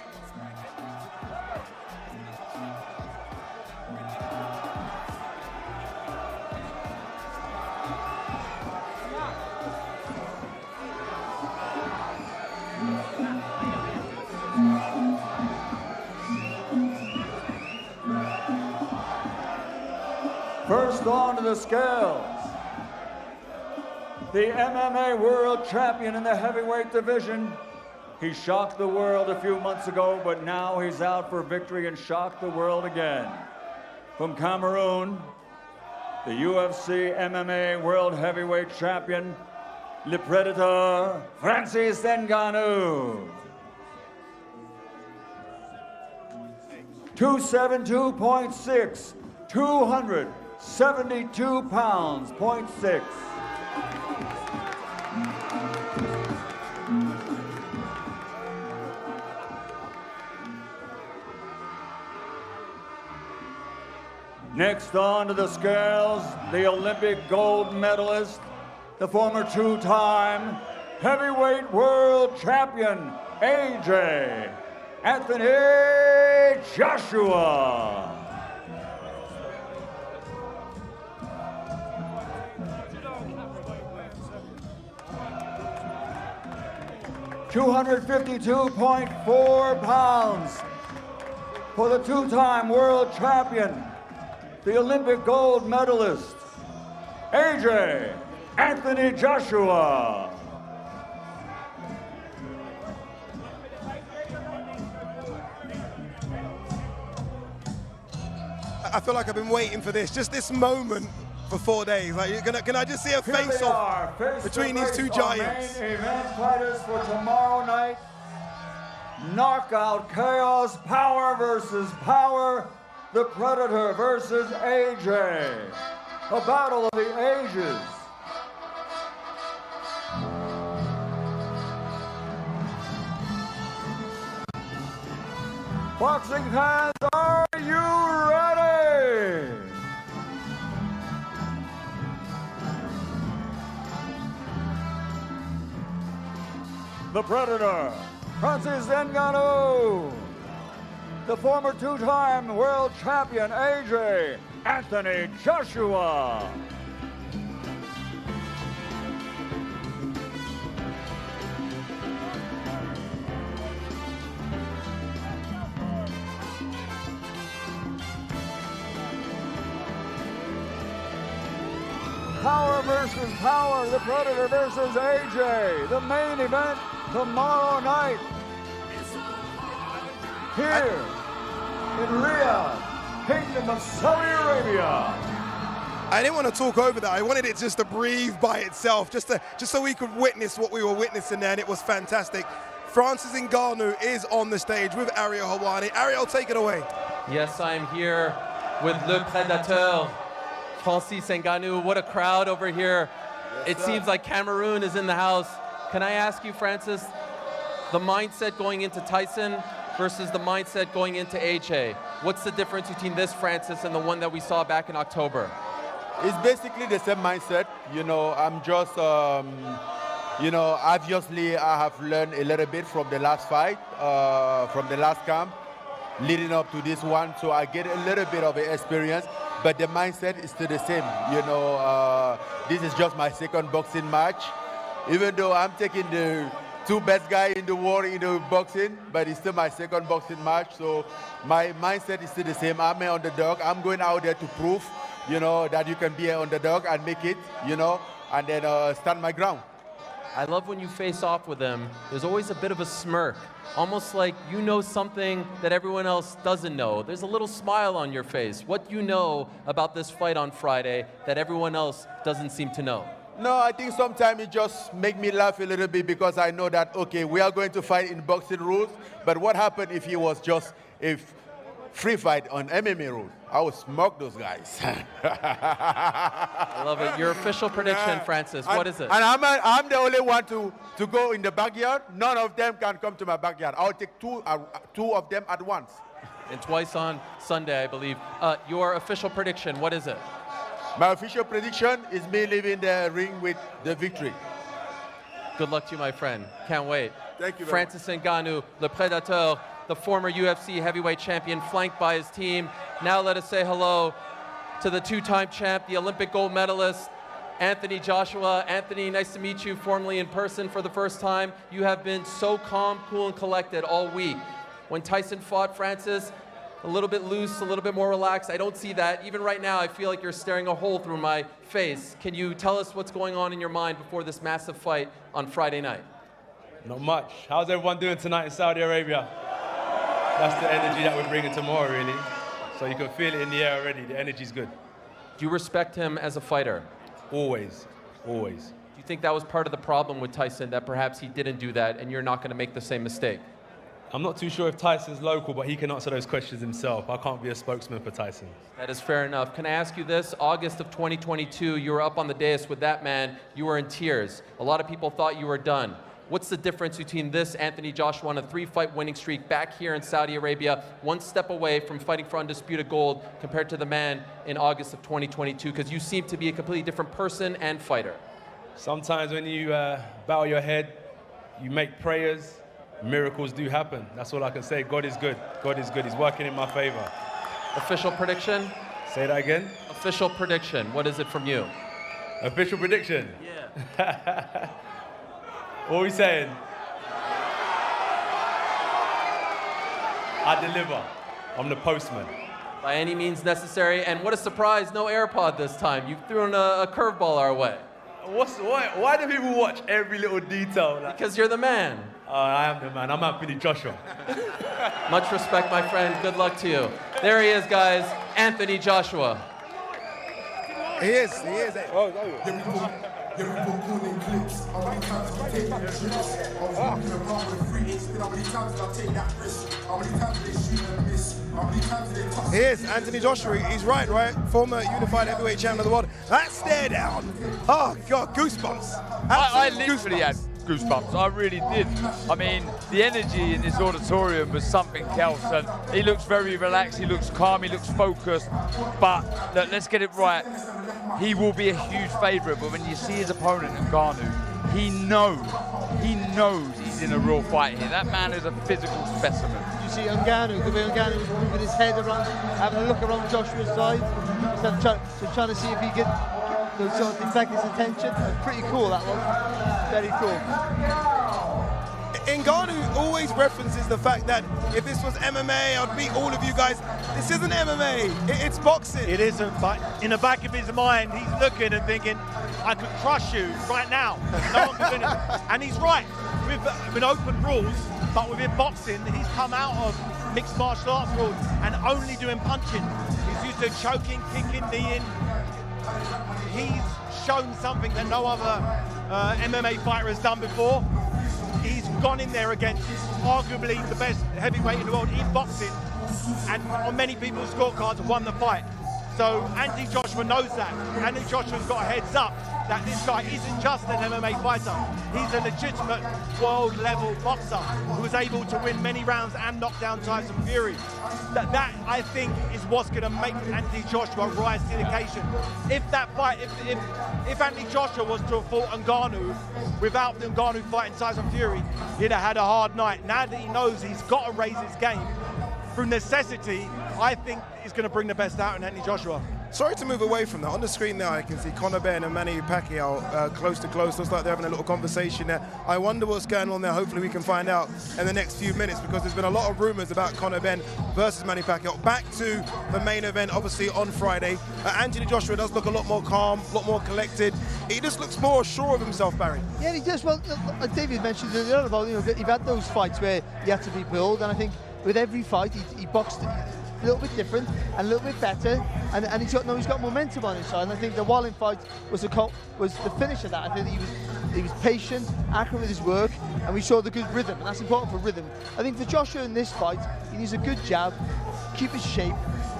First onto the scales, the MMA world champion in the heavyweight division. He shocked the world a few months ago, but now he's out for victory and shocked the world again. From Cameroon, the UFC MMA world heavyweight champion, Le Predator, Francis Ngannou. 272.6, 272 pounds, 0.6. Next on to the scales, the Olympic gold medalist, the former 2-time heavyweight world champion, AJ Anthony Joshua. $252.4 pounds for the 2-time world champion, the Olympic gold medalist, AJ Anthony Joshua. I feel like I've been waiting for this, just this moment for 4 days. Like, can I just see a face-off between these two giants? Main event fighters for tomorrow night. Knockout chaos, power versus power. The Predator versus AJ. A battle of the ages. Boxing fans, are you ready? The Predator, Francis Ngannou. The former 2-time world champion, AJ Anthony Joshua. Power versus power, the Predator versus AJ. The main event tomorrow night. Here in Riyadh, Kingdom of Saudi Arabia. I didn't want to talk over that. I wanted it just to breathe by itself, just so we could witness what we were witnessing there, and it was fantastic. Francis Ngannou is on the stage with Ariel Helwani. Ariel, take it away. Yes, I'm here with Le Predateur, Francis Ngannou. What a crowd over here. It seems like Cameroon is in the house. Can I ask you, Francis, the mindset going into Tyson versus the mindset going into AJ? What's the difference between this Francis and the one that we saw back in October? It's basically the same mindset. You know, I'm just, you know, obviously I have learned a little bit from the last fight, from the last camp, leading up to this one. So I get a little bit of experience, but the mindset is still the same. You know, this is just my second boxing match. Even though I'm taking the 2 best guys in the world in the boxing, but it's still my second boxing match. So my mindset is still the same. I'm an underdog. I'm going out there to prove, you know, that you can be an underdog and make it, you know, and then stand my ground. I love when you face off with them, there's always a bit of a smirk, almost like you know something that everyone else doesn't know. There's a little smile on your face. What do you know about this fight on Friday that everyone else doesn't seem to know? No, I think sometimes it just make me laugh a little bit because I know that, okay, we are going to fight in boxing rules, but what happened if it was just a free fight on MMA rules? I would smoke those guys. I love it. Your official prediction, Francis, what is it? And I'm the only one to go in the backyard. None of them can come to my backyard. I'll take two of them at once. And twice on Sunday, I believe. Your official prediction, what is it? My official prediction is me leaving the ring with the victory. Good luck to you, my friend. Can't wait. Thank you very Francis Ngannou, Le Predateur, the former UFC heavyweight champion, flanked by his team. Now let us say hello to the 2-time champ, the Olympic gold medalist, Anthony Joshua. Anthony, nice to meet you formally in person for the first time. You have been so calm, cool, and collected all week. When Tyson fought Francis, a little bit loose, a little bit more relaxed. I don't see that. Even right now, I feel like you're staring a hole through my face. Can you tell us what's going on in your mind before this massive fight on Friday night? Not much. How's everyone doing tonight in Saudi Arabia? That's the energy that we're bringing tomorrow, really. So you can feel it in the air already. The energy's good. Do you respect him as a fighter? Always, always. Do you think that was part of the problem with Tyson, that perhaps he didn't do that and you're not going to make the same mistake? I'm not too sure if Tyson's local, but he can answer those questions himself. I can't be a spokesman for Tyson. That is fair enough. Can I ask you this? August of 2022, you were up on the dais with that man. You were in tears. A lot of people thought you were done. What's the difference between this Anthony Joshua on a 3-fight winning streak back here in Saudi Arabia, one step away from fighting for undisputed gold, compared to the man in August of 2022? Because you seem to be a completely different person and fighter. Sometimes when you bow your head, you make prayers, miracles do happen. That's all I can say. God is good. God is good. He's working in my favor. Official prediction? Say that again. Official prediction. What is it from you? Official prediction? Yeah. What are we saying? I deliver. I'm the postman. By any means necessary. And what a surprise, no AirPod this time. You've thrown a curveball our way. Why do people watch every little detail? Because you're the man. I am the man. I'm Anthony Joshua. Much respect, my friend. Good luck to you. There he is, guys. Anthony Joshua. He is. Oh, yeah, we put cool in clips. How many times did I take that trips? I was walking around with 3 inches. How many times did I take that risk? How many times did they shoot and miss? How many times did they touch? Here's Anthony Joshua. He's right? Former unified heavyweight champion of the world. That stare down. Oh, God, goosebumps. I literally had goosebumps. I really did. I mean, the energy in this auditorium was something else. And he looks very relaxed. He looks calm. He looks focused. But look, let's get it right. He will be a huge favourite, but when you see his opponent, Ngannou, he knows he's in a real fight here. That man is a physical specimen. You see Ngannou, the way Ngannou was moving his head around, having a look around Joshua's side, trying to see if he could sort of deflect his attention. Pretty cool, that was. Very cool. Ngannou always references the fact that if this was MMA, I'd beat all of you guys. This isn't MMA, it's boxing. It isn't, but in the back of his mind, he's looking and thinking, I could crush you right now. No one can do it. And he's right, with open rules, but within boxing, he's come out of mixed martial arts rules and only doing punching. He's used to choking, kicking, kneeing. he's shown something that no other MMA fighter has done before. He's gone in there against arguably the best heavyweight in the world in boxing, and on many people's scorecards won the fight. So Anthony Joshua knows that. Anthony Joshua's got a heads up that this guy isn't just an MMA fighter. He's a legitimate world-level boxer who was able to win many rounds and knock down Tyson Fury. That I think, is what's going to make Anthony Joshua rise to the occasion. If that fight, if Anthony Joshua was to have fought Ngannou without Ngannou fighting Tyson Fury, he'd have had a hard night. Now that he knows he's got to raise his game, through necessity, I think is going to bring the best out in Anthony Joshua. Sorry to move away from that. On the screen now, I can see Conor Benn and Manny Pacquiao close to close. Looks like they're having a little conversation there. I wonder what's going on there. Hopefully we can find out in the next few minutes, because there's been a lot of rumors about Conor Benn versus Manny Pacquiao. Back to the main event, obviously on Friday. Anthony Joshua does look a lot more calm, a lot more collected. He just looks more sure of himself, Barry. Yeah, he does. Well, like David mentioned earlier about, you've had those fights where you have to be built, and I think with every fight he boxed a little bit different and a little bit better, and he's got momentum on his side. And I think the Wallin fight was the finish of that. I think he was patient, accurate with his work, and we saw the good rhythm, and that's important for rhythm. I think for Joshua in this fight, he needs a good jab, keep his shape,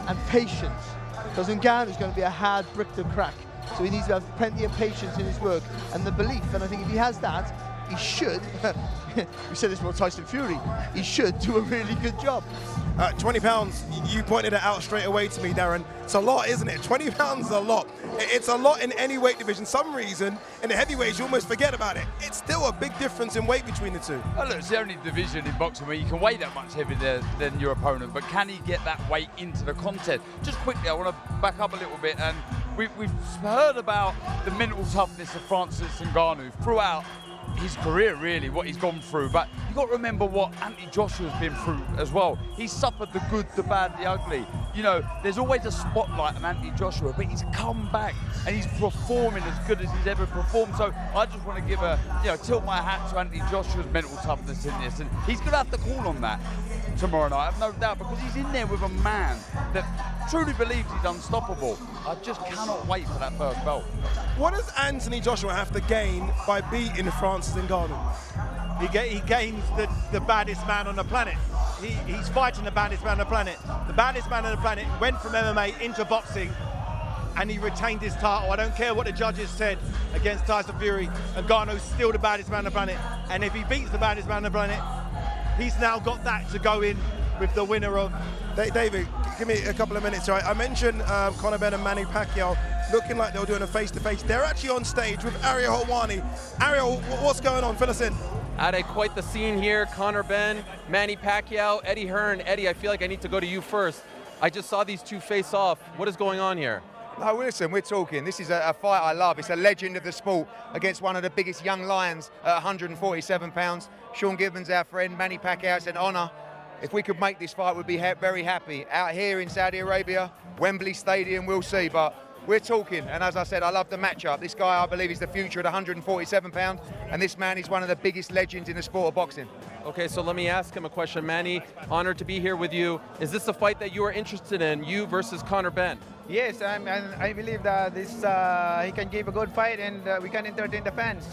and patience, because Ngannou is going to be a hard brick to crack. So he needs to have plenty of patience in his work and the belief. And I think if he has that, he should. We said this about Tyson Fury. He should do a really good job. 20 pounds, you pointed it out straight away to me, Darren. It's a lot, isn't it? 20 pounds is a lot. It's a lot in any weight division. Some reason, in the heavyweights, you almost forget about it. It's still a big difference in weight between the two. Well, look, it's the only division in boxing where you can weigh that much heavier than your opponent, but can he get that weight into the contest? Just quickly, I want to back up a little bit, and we've heard about the mental toughness of Francis Ngannou throughout his career, really, what he's gone through. But you've got to remember what Anthony Joshua's been through as well. He's suffered the good, the bad, the ugly. You know, there's always a spotlight on Anthony Joshua, but he's come back and he's performing as good as he's ever performed. So I just want to give tilt my hat to Anthony Joshua's mental toughness in this. And he's going to have to call on that tomorrow night, I've no doubt, because he's in there with a man that truly believes he's unstoppable. I just cannot wait for that first belt. What does Anthony Joshua have to gain by beating Francis Ngannou? He gains the baddest man on the planet. He's fighting the baddest man on the planet. The baddest man on the planet went from MMA into boxing, and he retained his title. I don't care what the judges said against Tyson Fury. Ngannou's still the baddest man on the planet. And if he beats the baddest man on the planet, he's now got that to go in with the winner of... David, give me a couple of minutes. Right? I mentioned Conor Benn and Manny Pacquiao looking like they were doing a face-to-face. They're actually on stage with Ariel Helwani. Ariel, what's going on? Fill us in. Ade, quite the scene here. Conor Benn, Manny Pacquiao, Eddie Hearn. Eddie, I feel like I need to go to you first. I just saw these two face off. What is going on here? No, listen, we're talking. This is a fight I love. It's a legend of the sport against one of the biggest young lions at 147 pounds. Sean Gibbons, our friend. Manny Pacquiao, it's an honour. If we could make this fight, we'd be very happy. Out here in Saudi Arabia, Wembley Stadium, we'll see. But we're talking, and as I said, I love the matchup. This guy, I believe, is the future at 147 pounds, and this man is one of the biggest legends in the sport of boxing. Okay, so let me ask him a question. Manny, honored to be here with you. Is this a fight that you are interested in, you versus Conor Benn? Yes, I believe that this he can give a good fight, and we can entertain the fans.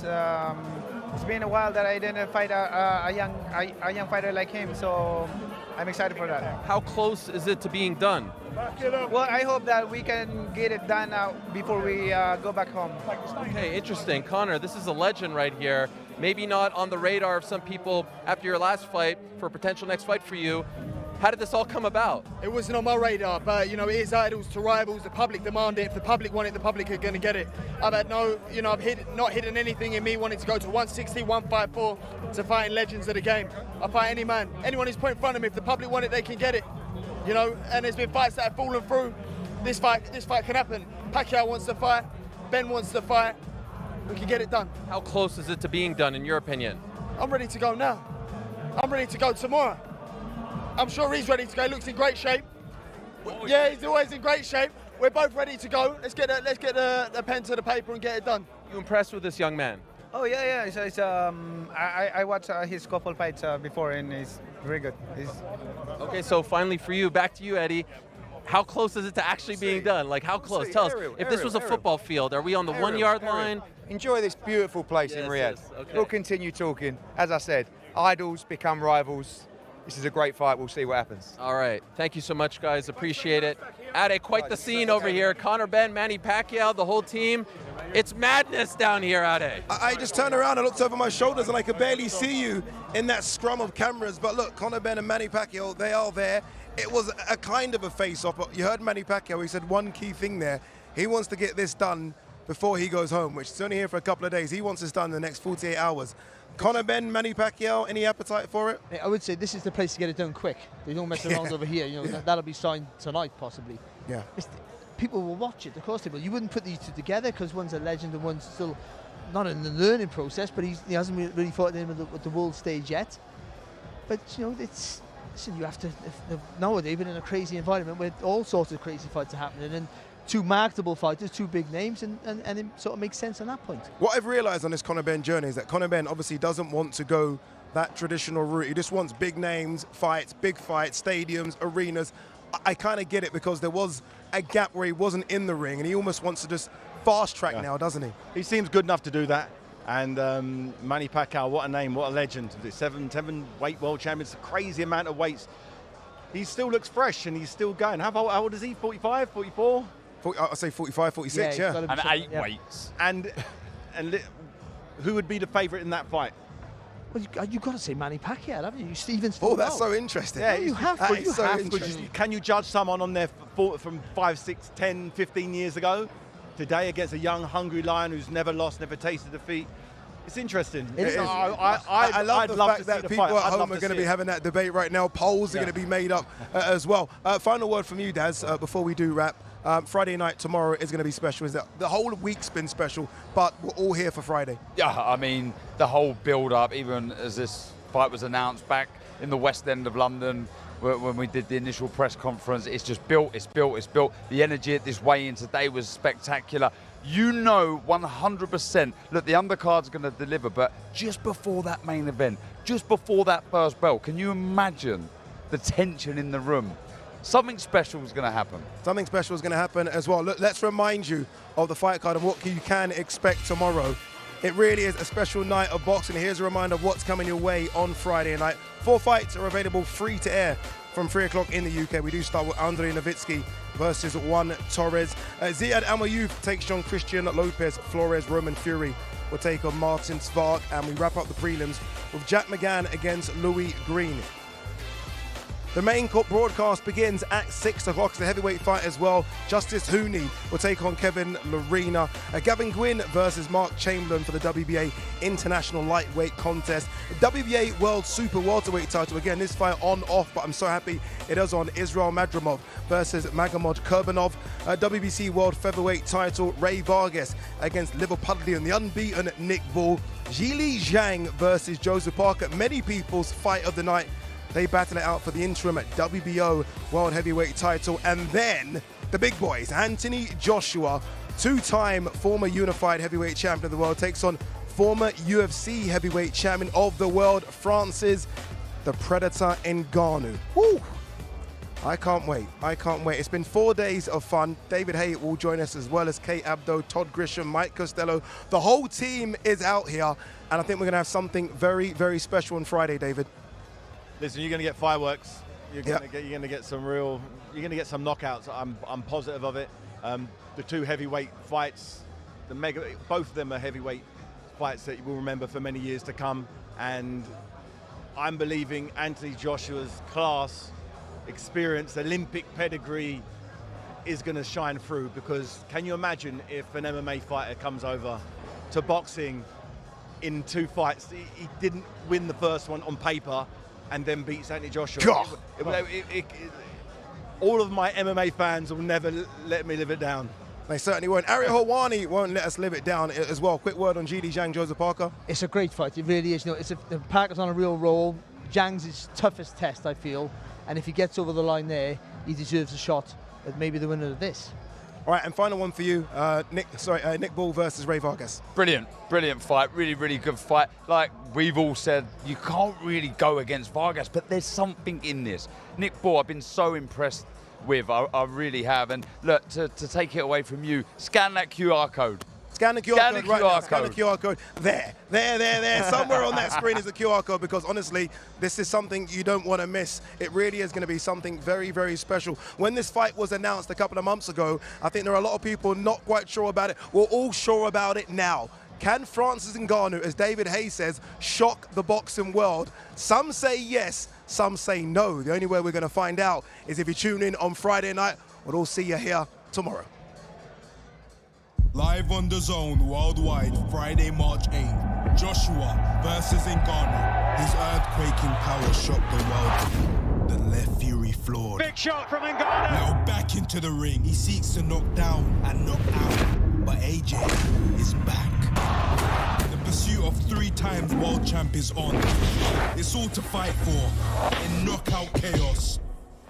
It's been a while that I didn't fight a young fighter like him, so I'm excited for that. How close is it to being done? Well, I hope that we can get it done before we go back home. Okay, interesting. Conor, this is a legend right here. Maybe not on the radar of some people after your last fight for a potential next fight for you. How did this all come about? It wasn't on my radar, but it is idols to rivals. The public demand it. If the public want it, the public are going to get it. I've had not hidden anything in me wanting to go to 160, 154 to fighting legends of the game. I fight any man, anyone who's put in front of me. If the public want it, they can get it. And there's been fights that have fallen through. This fight can happen. Pacquiao wants to fight. Ben wants to fight. We can get it done. How close is it to being done, in your opinion? I'm ready to go now. I'm ready to go tomorrow. I'm sure he's ready to go. He looks in great shape. Yeah, he's always in great shape. We're both ready to go. Let's get the pen to the paper and get it done. You impressed with this young man? Oh yeah. I watched his couple fights before, and he's very good. Okay, so finally for you, back to you, Eddie. how close is it to actually being done? Like, how close? Tell us, if this was a football field, are we on the 1 yard line? Enjoy this beautiful place in Riyadh. Okay. We'll continue talking. As I said, idols become rivals. This is a great fight. We'll see what happens. All right. Thank you so much, guys. Appreciate it. Haye, quite the scene over here. Conor Benn, Manny Pacquiao, the whole team. It's madness down here, Haye. I just turned around and looked over my shoulders and I could barely see you in that scrum of cameras. But look, Conor Benn and Manny Pacquiao, they are there. It was a kind of a face-off, but you heard Manny Pacquiao, he said one key thing there. He wants to get this done before he goes home, which is only here for a couple of days. He wants this done in the next 48 hours. Conor Benn, Manny Pacquiao, any appetite for it? I would say this is the place to get it done quick. They don't mess around over here. That'll be signed tonight, possibly. Yeah. People will watch it, of course they will. You wouldn't put these two together because one's a legend and one's still not in the learning process, but he hasn't really fought in with the world stage yet. But, listen, you have to, nowadays, we're in a crazy environment where all sorts of crazy fights are happening, and two marketable fighters, two big names, and it sort of makes sense on that point. What I've realized on this Conor Benn journey is that Conor Benn obviously doesn't want to go that traditional route. He just wants big names, big fights, stadiums, arenas. I kind of get it because there was a gap where he wasn't in the ring, and he almost wants to just fast track now, doesn't he? He seems good enough to do that. And Manny Pacquiao, what a name, what a legend. The seven weight world champion, it's a crazy amount of weights. He still looks fresh and he's still going. How old is he? 45, 44? I'll say 45, 46, yeah. And 8 weights. And who would be the favourite in that fight? Well, you've got to say Manny Pacquiao, haven't you? Stevens. Oh, that's so interesting. Yeah, you have to. Can you judge someone on their from 5, 6, 10, 15 years ago? Today against a young, hungry lion who's never lost, never tasted defeat. It's interesting. I love the fact that people at home are going to be having that debate right now. Polls are going to be made up as well. Final word from you, Daz, before we do wrap. Friday night tomorrow is going to be special. Is that the whole week's been special, but we're all here for Friday. Yeah, I mean, the whole build-up, even as this fight was announced back in the West End of London, when we did the initial press conference, it's just built, it's built, it's built. The energy at this weigh-in today was spectacular. 100%, look, the undercard's going to deliver, but just before that main event, just before that first bell, can you imagine the tension in the room? Something special is going to happen. Something special is going to happen as well. Look, let's remind you of the fight card and what you can expect tomorrow. It really is a special night of boxing. Here's a reminder of what's coming your way on Friday night. 4 fights are available free to air from 3 o'clock in the UK. We do start with Andrei Nowitzki versus Juan Torres. Ziad Amoyouf takes on Christian Lopez. Flores Roman Fury will take on Martin Svark. And we wrap up the prelims with Jack McGann against Louis Green. The main broadcast begins at 6 o'clock. It's a heavyweight fight as well. Justice Hooney will take on Kevin Lorena. Gavin Gwynn versus Mark Chamberlain for the WBA International Lightweight Contest. The WBA World Super Welterweight title. Again, this fight on-off, but I'm so happy it is on. Israel Madrimov versus Magomed Kurbanov. WBC World Featherweight title. Ray Vargas against Liverpudlian, the unbeaten Nick Bull. Zhilei Zhang versus Joseph Parker. Many people's fight of the night. They battle it out for the interim at WBO World Heavyweight title. And then the big boys, Anthony Joshua, 2-time former unified heavyweight champion of the world, takes on former UFC heavyweight champion of the world, Francis the Predator Ngannou. Woo! I can't wait. I can't wait. It's been 4 days of fun. David Haye will join us, as well as Kate Abdo, Todd Grisham, Mike Costello. The whole team is out here, and I think we're going to have something very, very special on Friday, David. Listen, you're going to get fireworks. You're going to get some real. You're going to get some knockouts. I'm positive of it. The 2 heavyweight fights, both of them are heavyweight fights that you will remember for many years to come. And I'm believing Anthony Joshua's class, experience, Olympic pedigree is going to shine through. Because can you imagine if an MMA fighter comes over to boxing in 2 fights? He didn't win the first one on paper and then beats Anthony Joshua. All of my MMA fans will never let me live it down. They certainly won't. Ariel Helwani won't let us live it down as well. Quick word on Zhilei Zhang, Joseph Parker. It's a great fight. It really is. Parker's on a real roll. Zhang's his toughest test, I feel. And if he gets over the line there, he deserves a shot at maybe the winner of this. All right, and final one for you, Nick Bull versus Ray Vargas. Brilliant fight, really, really good fight. Like we've all said, you can't really go against Vargas, but there's something in this. Nick Bull, I've been so impressed with. I really have. And look, to take it away from you, scan that QR code. Scan the QR code right now. Scan the QR code. There. Somewhere on that screen is the QR code, because honestly, this is something you don't want to miss. It really is going to be something very, very special. When this fight was announced a couple of months ago, I think there are a lot of people not quite sure about it. We're all sure about it now. Can Francis Ngannou, as David Haye says, shock the boxing world? Some say yes, some say no. The only way we're going to find out is if you tune in on Friday night. We'll all see you here tomorrow. Live on the Zone worldwide, Friday, March 8th. Joshua versus Ngannou. His earthquaking power shocked the world. The left fury floored. Big shot from Ngannou. Now back into the ring. He seeks to knock down and knock out. But AJ is back. The pursuit of 3 times world champ is on. It's all to fight for in knockout chaos.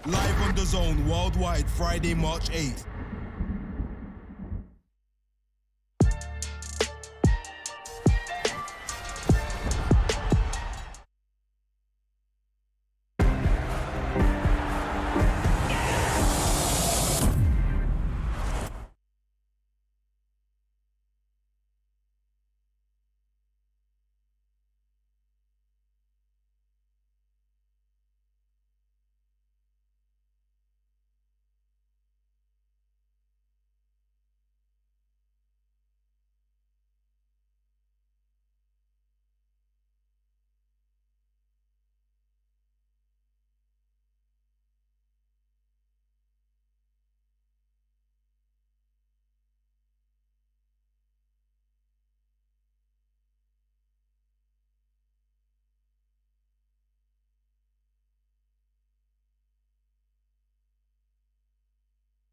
Live on the Zone worldwide, Friday, March 8th.